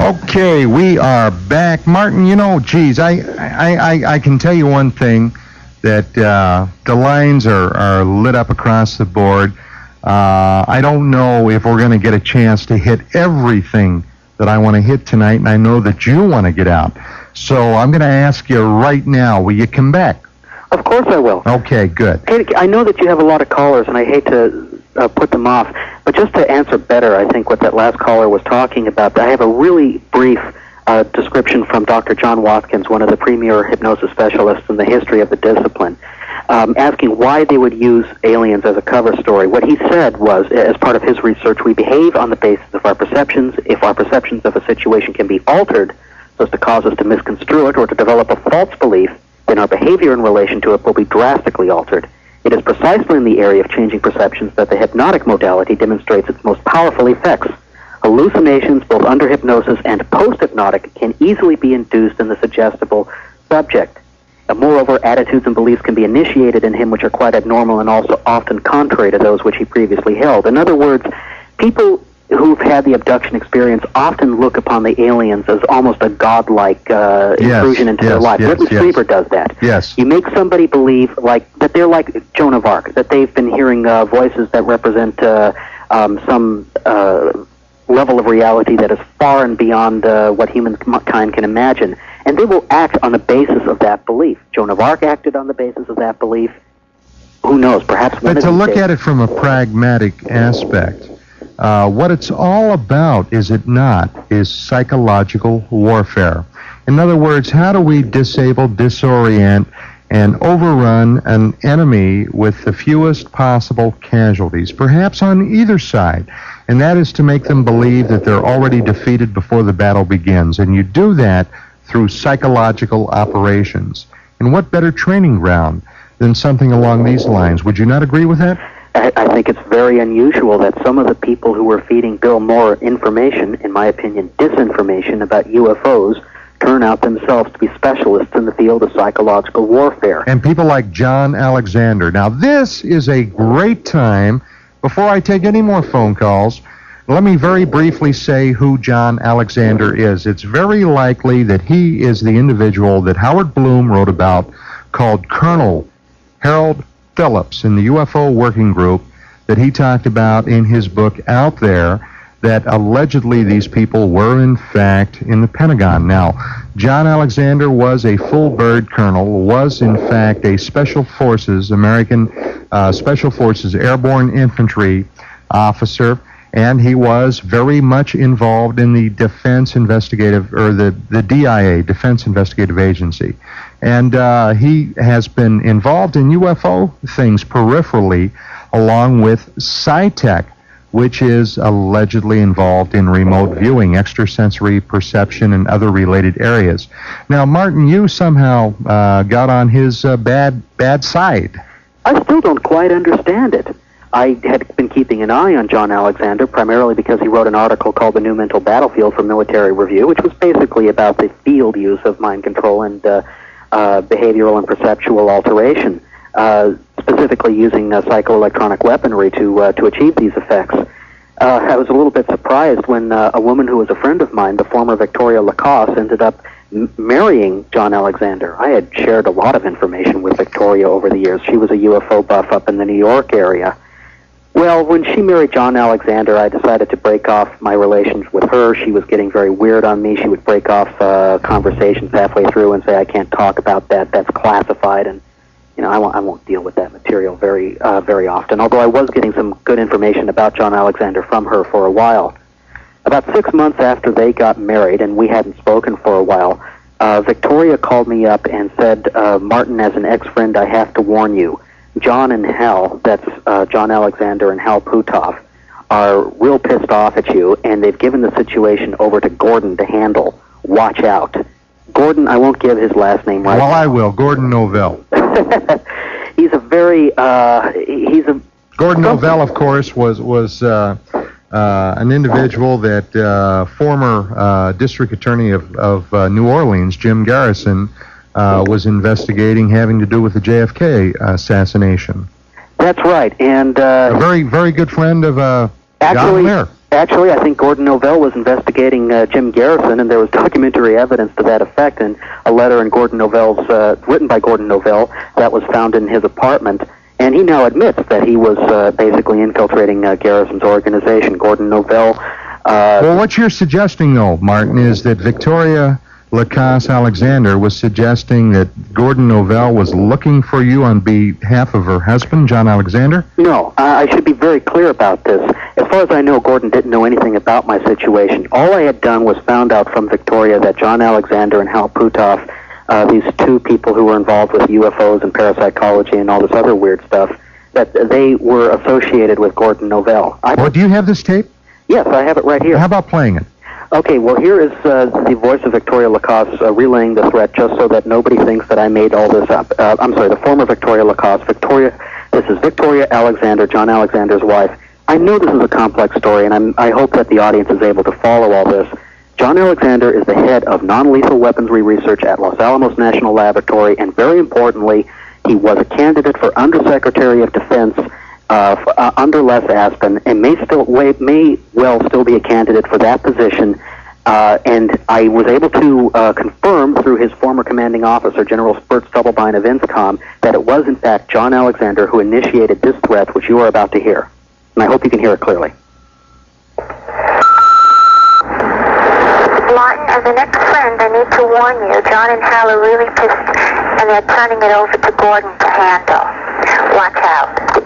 Okay, we are back. Martin, you know, geez, I can tell you one thing, that the lines are lit up across the board. I don't know if we're going to get a chance to hit everything that I want to hit tonight, and I know that you want to get out. So I'm going to ask you right now, will you come back? Of course I will. Okay, good. Hey, I know that you have a lot of callers, and I hate to put them off, but just to answer better, I think, what that last caller was talking about, I have a really brief description from Dr. John Watkins, one of the premier hypnosis specialists in the history of the discipline, asking why they would use aliens as a cover story. What he said was, as part of his research, we behave on the basis of our perceptions. If our perceptions of a situation can be altered so as to cause us to misconstrue it or to develop a false belief, then our behavior in relation to it will be drastically altered. It is precisely in the area of changing perceptions that the hypnotic modality demonstrates its most powerful effects. Hallucinations, both under hypnosis and post-hypnotic, can easily be induced in the suggestible subject. Moreover, attitudes and beliefs can be initiated in him which are quite abnormal and also often contrary to those which he previously held. In other words, people who've had the abduction experience often look upon the aliens as almost a godlike intrusion into their life. Whitley Strieber does that. Yes. You make somebody believe that they're like Joan of Arc, that they've been hearing voices that represent some level of reality that is far and beyond what humankind can imagine. And they will act on the basis of that belief. Joan of Arc acted on the basis of that belief. Who knows? Perhaps one But to look at it from a pragmatic aspect, what it's all about, is it not, is psychological warfare. In other words, how do we disable, disorient, and overrun an enemy with the fewest possible casualties, perhaps on either side? And that is to make them believe that they're already defeated before the battle begins. And you do that through psychological operations. And what better training ground than something along these lines? Would you not agree with that? I think it's very unusual that some of the people who were feeding Bill Moore information, in my opinion, disinformation about UFOs, turn out themselves to be specialists in the field of psychological warfare. And people like John Alexander. Now, this is a great time. Before I take any more phone calls, let me very briefly say who John Alexander is. It's very likely that he is the individual that Howard Bloom wrote about, called Colonel Harold Phillips, in the UFO working group that he talked about in his book Out There, that allegedly these people were in fact in the Pentagon. Now, John Alexander was a full bird colonel, was in fact a Special Forces, American Special Forces Airborne Infantry officer, and he was very much involved in the Defense Investigative, or the DIA, Defense Investigative Agency. And he has been involved in UFO things peripherally, along with SciTech, which is allegedly involved in remote viewing, extrasensory perception, and other related areas. Now, Martin, you somehow got on his bad side. I still don't quite understand it. I had been keeping an eye on John Alexander, primarily because he wrote an article called The New Mental Battlefield for Military Review, which was basically about the field use of mind control and behavioral and perceptual alteration, specifically using psychoelectronic weaponry to achieve these effects. I was a little bit surprised when a woman who was a friend of mine, the former Victoria Lacoste, ended up marrying John Alexander. I had shared a lot of information with Victoria over the years. She was a UFO buff up in the New York area. Well, when she married John Alexander, I decided to break off my relations with her. She was getting very weird on me. She would break off conversations halfway through and say, I can't talk about that. That's classified. And, I won't deal with that material very often, although I was getting some good information about John Alexander from her for a while. About 6 months after they got married, and we hadn't spoken for a while, Victoria called me up and said, Martin, as an ex-friend, I have to warn you. John and Hal, that's John Alexander and Hal Puthoff, are real pissed off at you, and they've given the situation over to Gordon to handle. Watch out. Gordon, I won't give his last name right now. Well, I will. Gordon Novell. He's a very, Gordon Novell, of course, was an individual that former district attorney of New Orleans, Jim Garrison, was investigating, having to do with the JFK assassination. That's right, and a very, very good friend of Lazar and Lear. Actually, I think Gordon Novell was investigating Jim Garrison, and there was documentary evidence to that effect, and a letter in Gordon Novell's, written by Gordon Novell, that was found in his apartment. And he now admits that he was basically infiltrating Garrison's organization. Gordon Novell. Well, what you're suggesting, though, Martin, is that Victoria Lacasse Alexander was suggesting that Gordon Novell was looking for you on behalf of her husband, John Alexander? No, I should be very clear about this. As far as I know, Gordon didn't know anything about my situation. All I had done was found out from Victoria that John Alexander and Hal Puthoff, these two people who were involved with UFOs and parapsychology and all this other weird stuff, that they were associated with Gordon Novell. Well, do you have this tape? Yes, I have it right here. How about playing it? Okay, well, here is the voice of Victoria Lacasse relaying the threat, just so that nobody thinks that I made all this up. I'm sorry, the former Victoria Lacasse. This is Victoria Alexander, John Alexander's wife. I know this is a complex story, and I hope that the audience is able to follow all this. John Alexander is the head of non-lethal weaponry research at Los Alamos National Laboratory, and very importantly, he was a candidate for Undersecretary of Defense under Les Aspin, and may well still be a candidate for that position. And I was able to confirm through his former commanding officer, General Spurt Stubblebine of INSCOM, that it was in fact John Alexander who initiated this threat, which you are about to hear. And I hope you can hear it clearly. Martin, as an ex-friend, I need to warn you, John and Hal are really pissed, and they're turning it over to Gordon to handle. Watch out.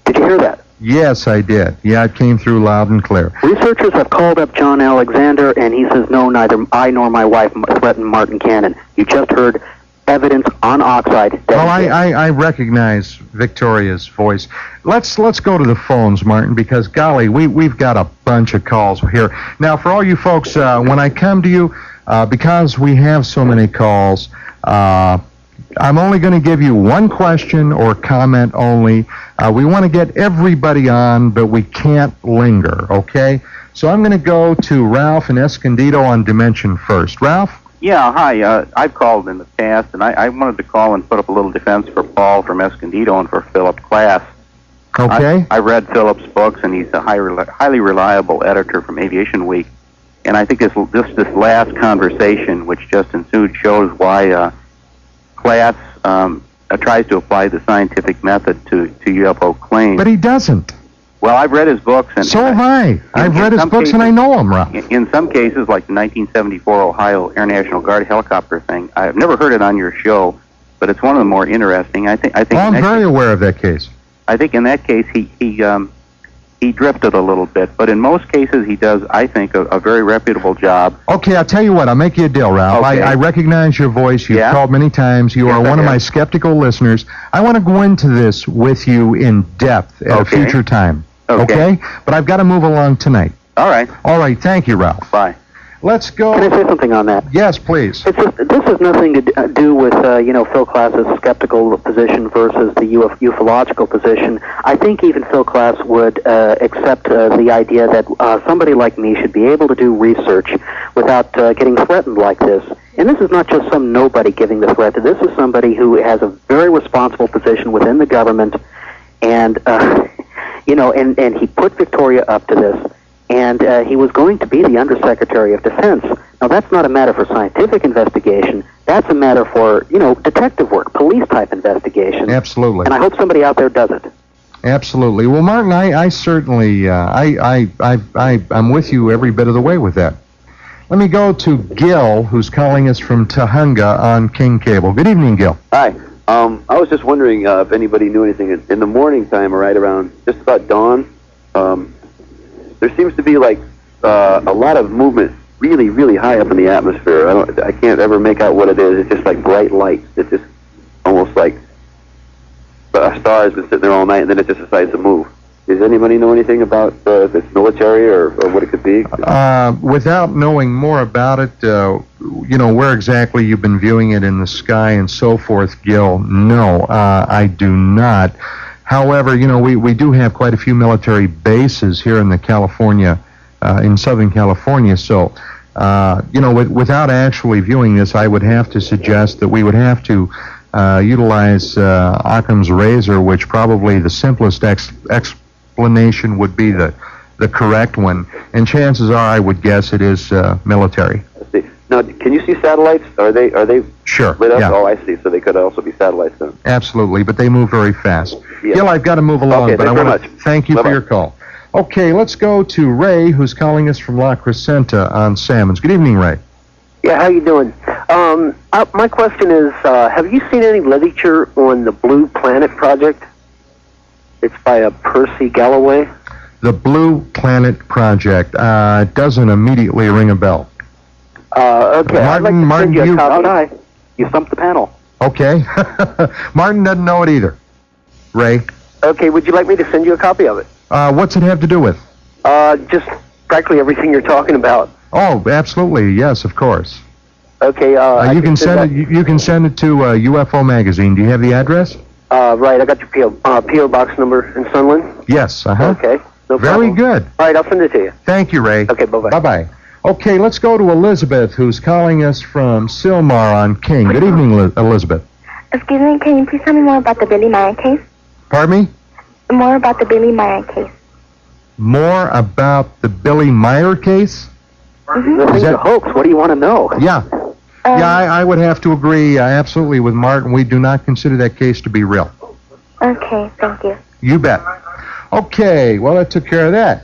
Did you hear that? Yes, I did. Yeah, it came through loud and clear. Researchers have called up John Alexander, and he says, no, neither I nor my wife threatened Martin Cannon. You just heard evidence on oxide. Well, I recognize Victoria's voice. Let's go to the phones, Martin, because, golly, we've got a bunch of calls here. Now, for all you folks, when I come to you, because we have so many calls, I'm only going to give you one question or comment only. We want to get everybody on, but we can't linger, okay? So I'm going to go to Ralph and Escondido on Dimension first. Ralph? Yeah, hi. I've called in the past, and I wanted to call and put up a little defense for Paul from Escondido and for Philip Klass. Okay. I read Philip's books, and he's a highly reliable editor from Aviation Week. And I think this last conversation, which just ensued, shows why Klass tries to apply the scientific method to UFO claims. But he doesn't. Well, I've read his books. And so have I. I've read his books, and I know him, Ralph. In some cases, like the 1974 Ohio Air National Guard helicopter thing, I've never heard it on your show, but it's one of the more interesting. I think. I'm very aware of that case. I think in that case he drifted a little bit, but in most cases he does, I think, a very reputable job. Okay, I'll tell you what. I'll make you a deal, Ralph. Okay. I recognize your voice. You've called many times. You are one of my skeptical listeners. I want to go into this with you in depth at a future time. Okay? But I've got to move along tonight. All right. All right. Thank you, Ralph. Bye. Let's go. Can I say something on that? Yes, please. This has nothing to do with, Phil Klass's skeptical position versus the ufological position. I think even Phil Klass would accept the idea that somebody like me should be able to do research without getting threatened like this. And this is not just some nobody giving the threat. This is somebody who has a very responsible position within the government, and, and he put Victoria up to this. And he was going to be the Undersecretary of Defense. Now, that's not a matter for scientific investigation. That's a matter for, detective work, police-type investigation. Absolutely. And I hope somebody out there does it. Absolutely. Well, Martin, I certainly, I'm with you every bit of the way with that. Let me go to Gil, who's calling us from Tahunga on King Cable. Good evening, Gil. Hi. I was just wondering if anybody knew anything in the morning time, or right around just about dawn. There seems to be like a lot of movement, really, really high up in the atmosphere. I can't ever make out what it is. It's just like bright lights. It's just almost like a star has been sitting there all night, and then it just decides to move. Does anybody know anything about if it's military or what it could be? Without knowing more about it, where exactly you've been viewing it in the sky and so forth, Gil, no, I do not. However, we do have quite a few military bases here in in Southern California, so, without actually viewing this, I would have to suggest that we would have to utilize Occam's razor, which probably the simplest explanation would be the correct one, and chances are I would guess it is military. I see. Now, can you see satellites? Are they sure lit up? Yeah. Oh, I see. So they could also be satellites then. Absolutely, but they move very fast. Yeah. Gil, I've got to move along, Okay, but I thanks want very to much. thank you Bye-bye. for your call. Okay, let's go to Ray, who's calling us from La Crescenta on Salmons. Good evening, Ray. Yeah, how you doing? My question is, have you seen any literature on the Blue Planet Project? It's by Percy Galloway. The Blue Planet Project doesn't immediately ring a bell. Okay, I'd like to Martin, send you a you... copy. You stumped the panel. Okay. Martin doesn't know it either. Ray? Okay, would you like me to send you a copy of it? What's it have to do with? Just practically everything you're talking about. Oh, absolutely. Yes, of course. Okay, you can send it. You can send it to UFO Magazine. Do you have the address? Right, I got your PO box number in Sunland. Yes. Okay, no problem. Very good. All right, I'll send it to you. Thank you, Ray. Okay, bye-bye. Bye-bye. Okay, let's go to Elizabeth, who's calling us from Sylmar on King. Good evening, Elizabeth. Excuse me, can you please tell me more about the Billy Meyer case? Pardon me? More about the Billy Meyer case. More about the Billy Meyer case? The thing's a hoax. What do you want to know? Yeah. I would have to agree absolutely with Martin. We do not consider that case to be real. Okay, thank you. You bet. Okay, well, that took care of that.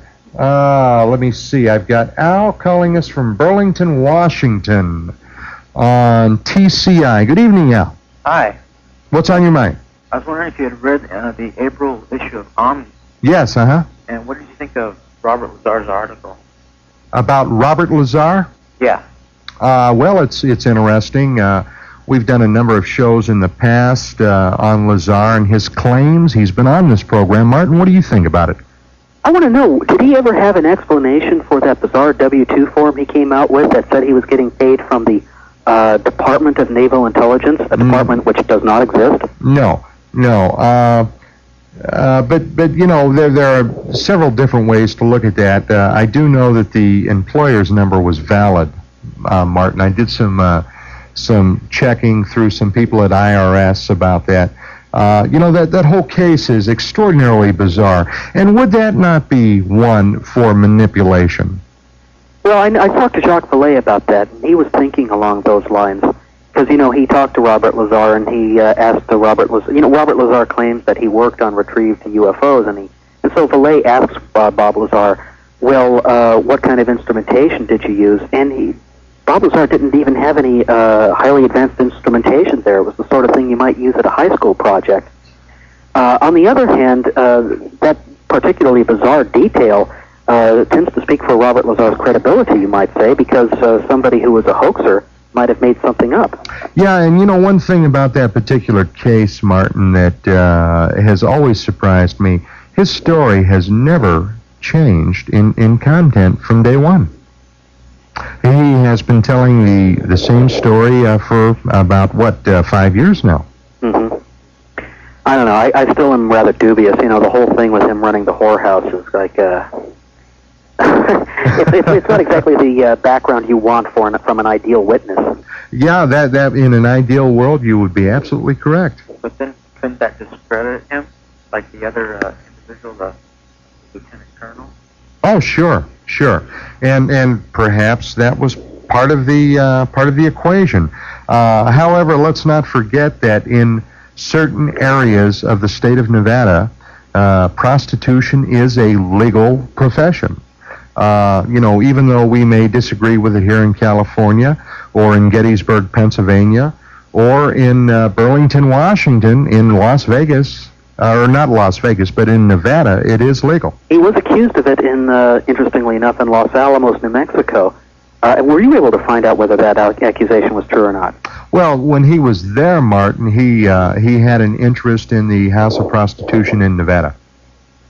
Let me see. I've got Al calling us from Burlington, Washington on TCI. Good evening, Al. Hi. What's on your mind? I was wondering if you had read the April issue of Omni, Yes, and what did you think of Robert Lazar's article? About Robert Lazar? Yeah. Well, it's interesting. We've done a number of shows in the past on Lazar and his claims. He's been on this program. Martin, what do you think about it? I want to know, did he ever have an explanation for that bizarre W-2 form he came out with that said he was getting paid from the Department of Naval Intelligence, a department which does not exist? No. But there are several different ways to look at that. I do know that the employer's number was valid, Martin. I did some checking through some people at IRS about that. That whole case is extraordinarily bizarre. And would that not be one for manipulation? Well, I talked to Jacques Vallée about that, and he was thinking along those lines. Because, he talked to Robert Lazar, and he asked Robert Lazar, Robert Lazar claims that he worked on retrieved UFOs, and so Vallée asks Bob Lazar, well, what kind of instrumentation did you use? And Bob Lazar didn't even have any highly advanced instrumentation there. It was the sort of thing you might use at a high school project. On the other hand, that particularly bizarre detail tends to speak for Robert Lazar's credibility, you might say, because somebody who was a hoaxer might have made something up. Yeah, and one thing about that particular case, Martin, that has always surprised me, his story has never changed in content from day one. He has been telling the same story for about, 5 years now? Mm-hmm. I don't know. I still am rather dubious. The whole thing with him running the whorehouse is like... it's not exactly the background you want from an ideal witness. Yeah, that in an ideal world, you would be absolutely correct. But then couldn't that discredit him, like the other individual, the lieutenant colonel? Oh, sure. And perhaps that was part of the equation. However, let's not forget that in certain areas of the state of Nevada, prostitution is a legal profession. Even though we may disagree with it here in California or in Gettysburg, Pennsylvania, or in Burlington, Washington, in Las Vegas, or not Las Vegas, but in Nevada, it is legal. He was accused of it in, interestingly enough, in Los Alamos, New Mexico. Were you able to find out whether that accusation was true or not? Well, when he was there, Martin, he had an interest in the House of Prostitution in Nevada.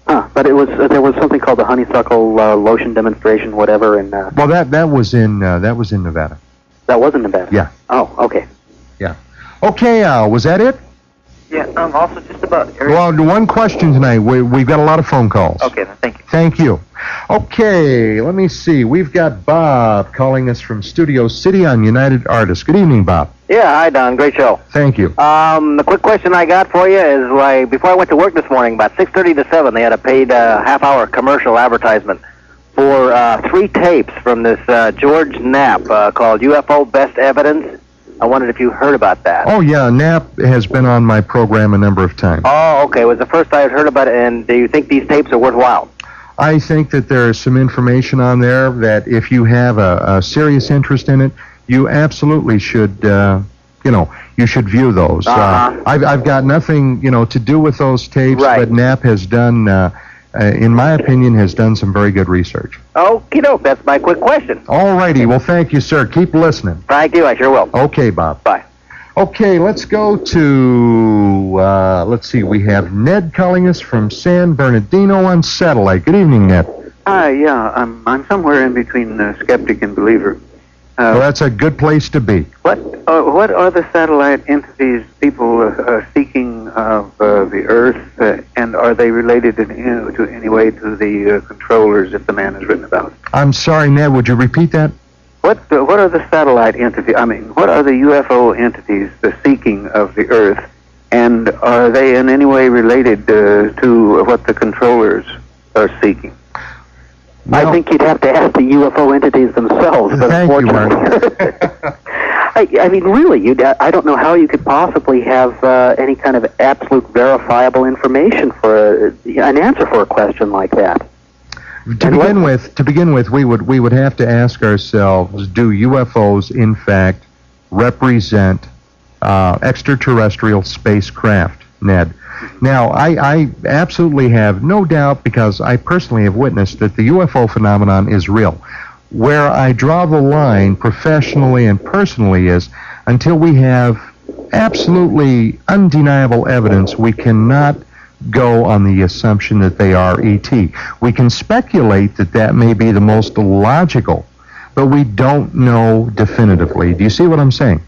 But there was something called the honeysuckle lotion demonstration, whatever, and well, that was in Nevada. That was in Nevada. Yeah. Oh, okay. Yeah. Okay, was that it? Yeah. Also, just about. Well, one question tonight. We've got a lot of phone calls. Okay, then. Thank you. Thank you. Okay, let me see. We've got Bob calling us from Studio City on United Artists. Good evening, Bob. Yeah, hi, Don. Great show. Thank you. The quick question I got for you is, before I went to work this morning, about 6:30 to 7, they had a paid half-hour commercial advertisement for 3 tapes from this George Knapp called UFO Best Evidence. I wondered if you heard about that. Oh, yeah, Knapp has been on my program a number of times. Oh, okay. It was the first I had heard about it, and do you think these tapes are worthwhile? I think that there's some information on there that if you have a serious interest in it, you absolutely should, you should view those. I've got nothing, to do with those tapes, but Knapp has done, in my opinion, has done some very good research. Okie doke. That's my quick question. All righty. Well, thank you, sir. Keep listening. Thank you. I sure will. Okay, Bob. Bye. Okay, let's go to, let's see, we have Ned calling us from San Bernardino on satellite. Good evening, Ned. Hi, yeah, I'm somewhere in between skeptic and believer. Well, that's a good place to be. What are the satellite entities people seeking of the Earth, and are they related to any way to the controllers that the man has written about? I'm sorry, Ned, would you repeat that? What are the satellite entities? What are the UFO entities the seeking of the Earth, and are they in any way related to what the controllers are seeking? I think you'd have to ask the UFO entities themselves. Thank you, Mark. Really, I don't know how you could possibly have any kind of absolute verifiable information for an answer for a question like that. To begin with, we would have to ask ourselves: do UFOs in fact represent extraterrestrial spacecraft, Ned? Now, I absolutely have no doubt, because I personally have witnessed that the UFO phenomenon is real. Where I draw the line professionally and personally is until we have absolutely undeniable evidence, we cannot go on the assumption that they are ET. We can speculate that that may be the most logical, but we don't know definitively. Do you see what I'm saying?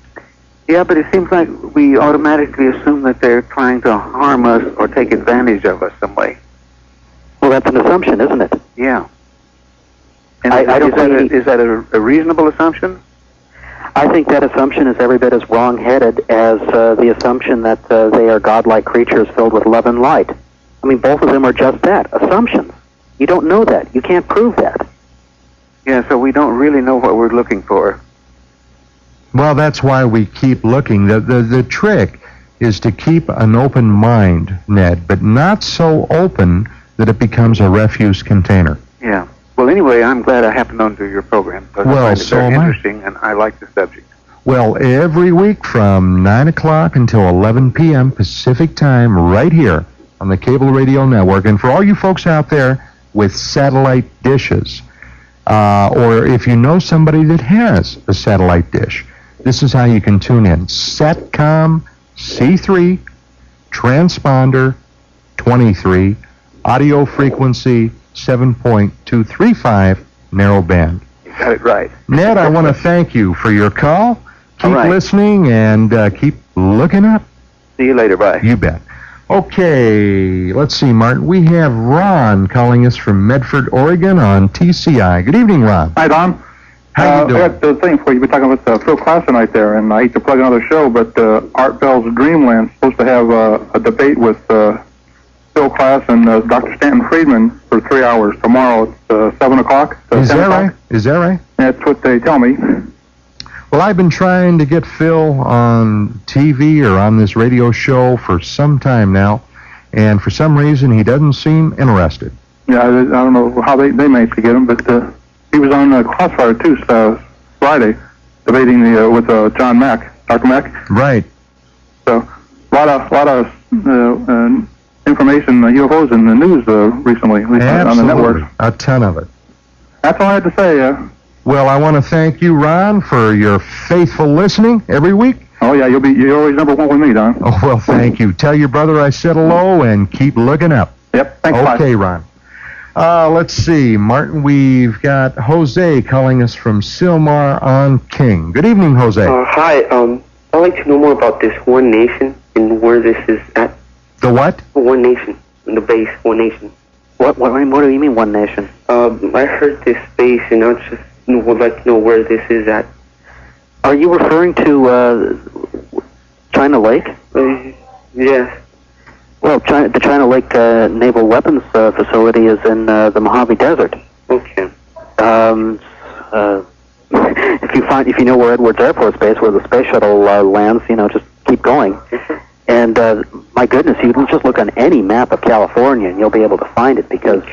Yeah, but it seems like we automatically assume that they're trying to harm us or take advantage of us some way. Well, that's an assumption, isn't it? Yeah. And is that a reasonable assumption? I think that assumption is every bit as wrong-headed as the assumption that they are godlike creatures filled with love and light. Both of them are just that, assumptions. You don't know that. You can't prove that. Yeah, so we don't really know what we're looking for. Well, that's why we keep looking. The trick is to keep an open mind, Ned, but not so open that it becomes a refuse container. Yeah. Well, anyway, I'm glad I happened onto your program, because I find it very interesting, and I like the subject. Well, every week from 9 o'clock until 11 p.m. Pacific time, right here on the Cable Radio Network. And for all you folks out there with satellite dishes, or if you know somebody that has a satellite dish, this is how you can tune in. Satcom C3, transponder 23, audio frequency 7.235, narrow band. You got it right. Ned, I want to thank you for your call. Keep listening and keep looking up. See you later. Bye. You bet. Okay, let's see, Martin. We have Ron calling us from Medford, Oregon on TCI. Good evening, Ron. Hi, Don. How you doing? I got the thing for you. You've been talking about Phil Klass tonight there, and I hate to plug another show, but Art Bell's Dreamland is supposed to have a debate with Phil Klass and Dr. Stanton Friedman for 3 hours tomorrow at 7 o'clock. Is that right? Is that right? That's what they tell me. Well, I've been trying to get Phil on TV or on this radio show for some time now, and for some reason he doesn't seem interested. Yeah, I don't know how they managed to get him, but he was on Crossfire too Friday, debating with John Mack, Dr. Mack. Right. So a lot of information, UFOs in the news recently, at least on the network. A ton of it. That's all I had to say. Well, I want to thank you, Ron, for your faithful listening every week. Oh yeah, you're always number one with me, Don. Oh well, thank you. Tell your brother I said hello and keep looking up. Yep. Thanks. Okay, Ron. Let's see, Martin. We've got Jose calling us from Silmar on King. Good evening, Jose. Hi. I'd like to know more about this One Nation and where this is at. The what? One Nation. The base. One Nation. What do you mean, One Nation? I heard this base, and I just would like to know where this is at. Are you referring to China Lake? Yes. Well, the China Lake Naval Weapons Facility is in the Mojave Desert. Okay. If you know where Edwards Air Force Base, where the space shuttle lands, just keep going. And my goodness, you can just look on any map of California and you'll be able to find it, because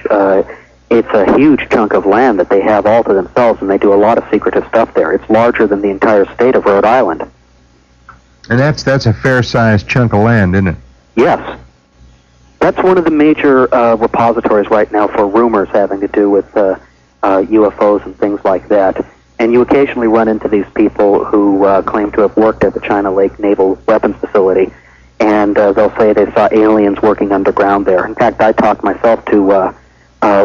it's a huge chunk of land that they have all to themselves, and they do a lot of secretive stuff there. It's larger than the entire state of Rhode Island. And that's a fair-sized chunk of land, isn't it? Yes. That's one of the major repositories right now for rumors having to do with UFOs and things like that. And you occasionally run into these people who claim to have worked at the China Lake Naval Weapons Facility, and they'll say they saw aliens working underground there. In fact, I talked myself to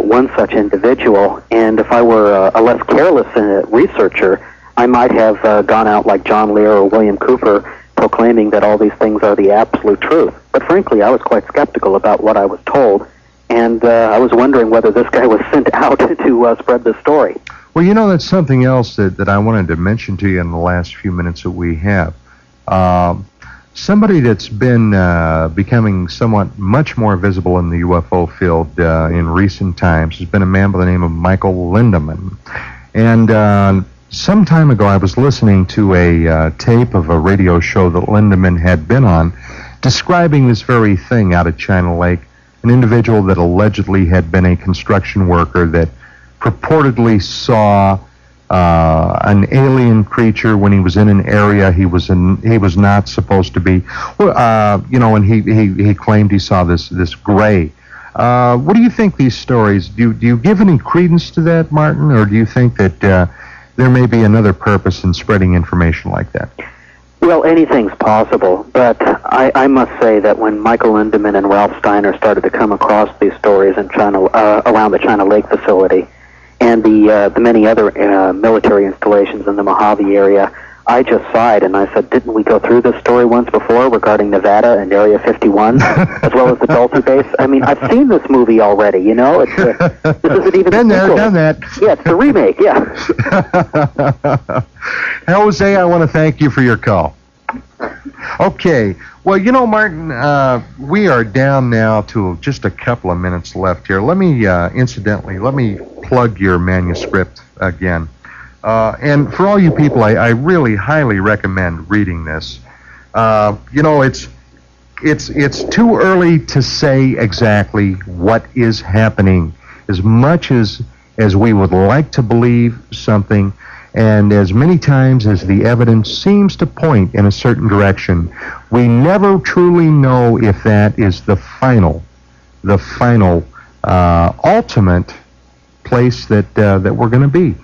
one such individual, and if I were a less careless researcher, I might have gone out like John Lear or William Cooper, proclaiming that all these things are the absolute truth. But frankly, I was quite skeptical about what I was told, and I was wondering whether this guy was sent out to spread this story. Well, that's something else that I wanted to mention to you in the last few minutes that we have. Somebody that's been becoming somewhat much more visible in the UFO field in recent times has been a man by the name of Michael Lindemann. And some time ago, I was listening to a tape of a radio show that Lindemann had been on, describing this very thing out at China Lake, an individual that allegedly had been a construction worker that purportedly saw an alien creature when he was in an area he was not supposed to be. Well, and he claimed he saw this gray. What do you think these stories? Do you give any credence to that, Martin, or do you think that there may be another purpose in spreading information like that? Well, anything's possible, but I must say that when Michael Lindemann and Ralph Steiner started to come across these stories in China, around the China Lake facility, and the many other military installations in the Mojave area, I just sighed and I said, didn't we go through this story once before regarding Nevada and Area 51, as well as the Dulce base? I mean, I've seen this movie already, It's this isn't even been there, sequel. Done that. Yeah, it's the remake, yeah. Jose, I want to thank you for your call. Okay. Well, Martin, we are down now to just a couple of minutes left here. Let me, incidentally, plug your manuscript again. And for all you people, I really highly recommend reading this. It's too early to say exactly what is happening. As much as we would like to believe something, and as many times as the evidence seems to point in a certain direction, we never truly know if that is the final, ultimate place that we're going to be.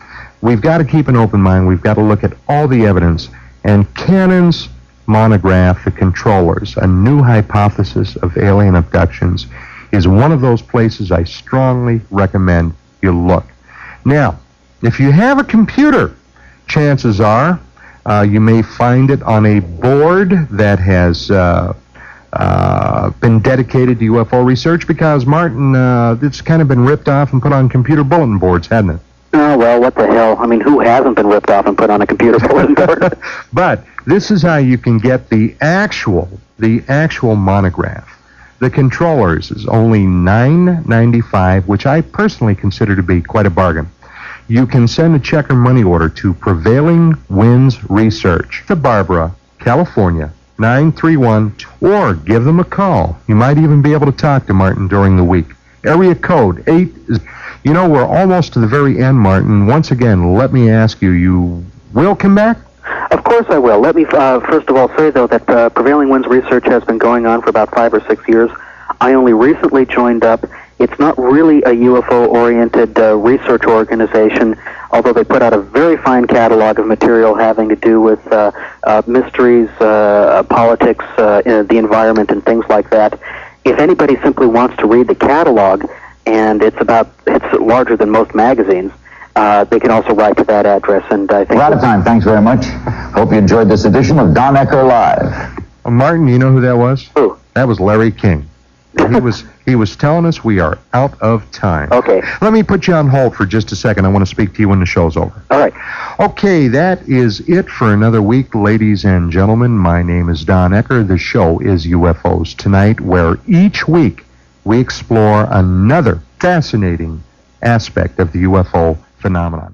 We've got to keep an open mind. We've got to look at all the evidence. And Cannon's monograph, The Controllers, A New Hypothesis of Alien Abductions, is one of those places I strongly recommend you look. Now, if you have a computer, chances are you may find it on a board that has been dedicated to UFO research, because, Martin, it's kind of been ripped off and put on computer bulletin boards, hasn't it? Oh, well, what the hell? I mean, who hasn't been ripped off and put on a computer bulletin board? But this is how you can get the actual monograph. The Controllers is only $9.95, which I personally consider to be quite a bargain. You can send a check or money order to Prevailing Winds Research, to Barbara, California, 931, or give them a call. You might even be able to talk to Martin during the week. Area code 8. You know, we're almost to the very end, Martin. Once again, let me ask you, you will come back? Of course I will. Let me first of all say, though, that Prevailing Winds research has been going on for about 5 or 6 years. I only recently joined up. It's not really a UFO-oriented research organization, although they put out a very fine catalog of material having to do with mysteries, politics, the environment, and things like that. If anybody simply wants to read the catalog, and it's larger than most magazines, they can also write to that address. And I think we're out of time. Thanks very much. Hope you enjoyed this edition of Don Ecker Live. Martin, you know who that was? Who? That was Larry King. He was telling us we are out of time. Okay. Let me put you on hold for just a second. I want to speak to you when the show's over. All right. Okay, that is it for another week, ladies and gentlemen. My name is Don Ecker. The show is UFOs Tonight, where each week we explore another fascinating aspect of the UFO phenomenon.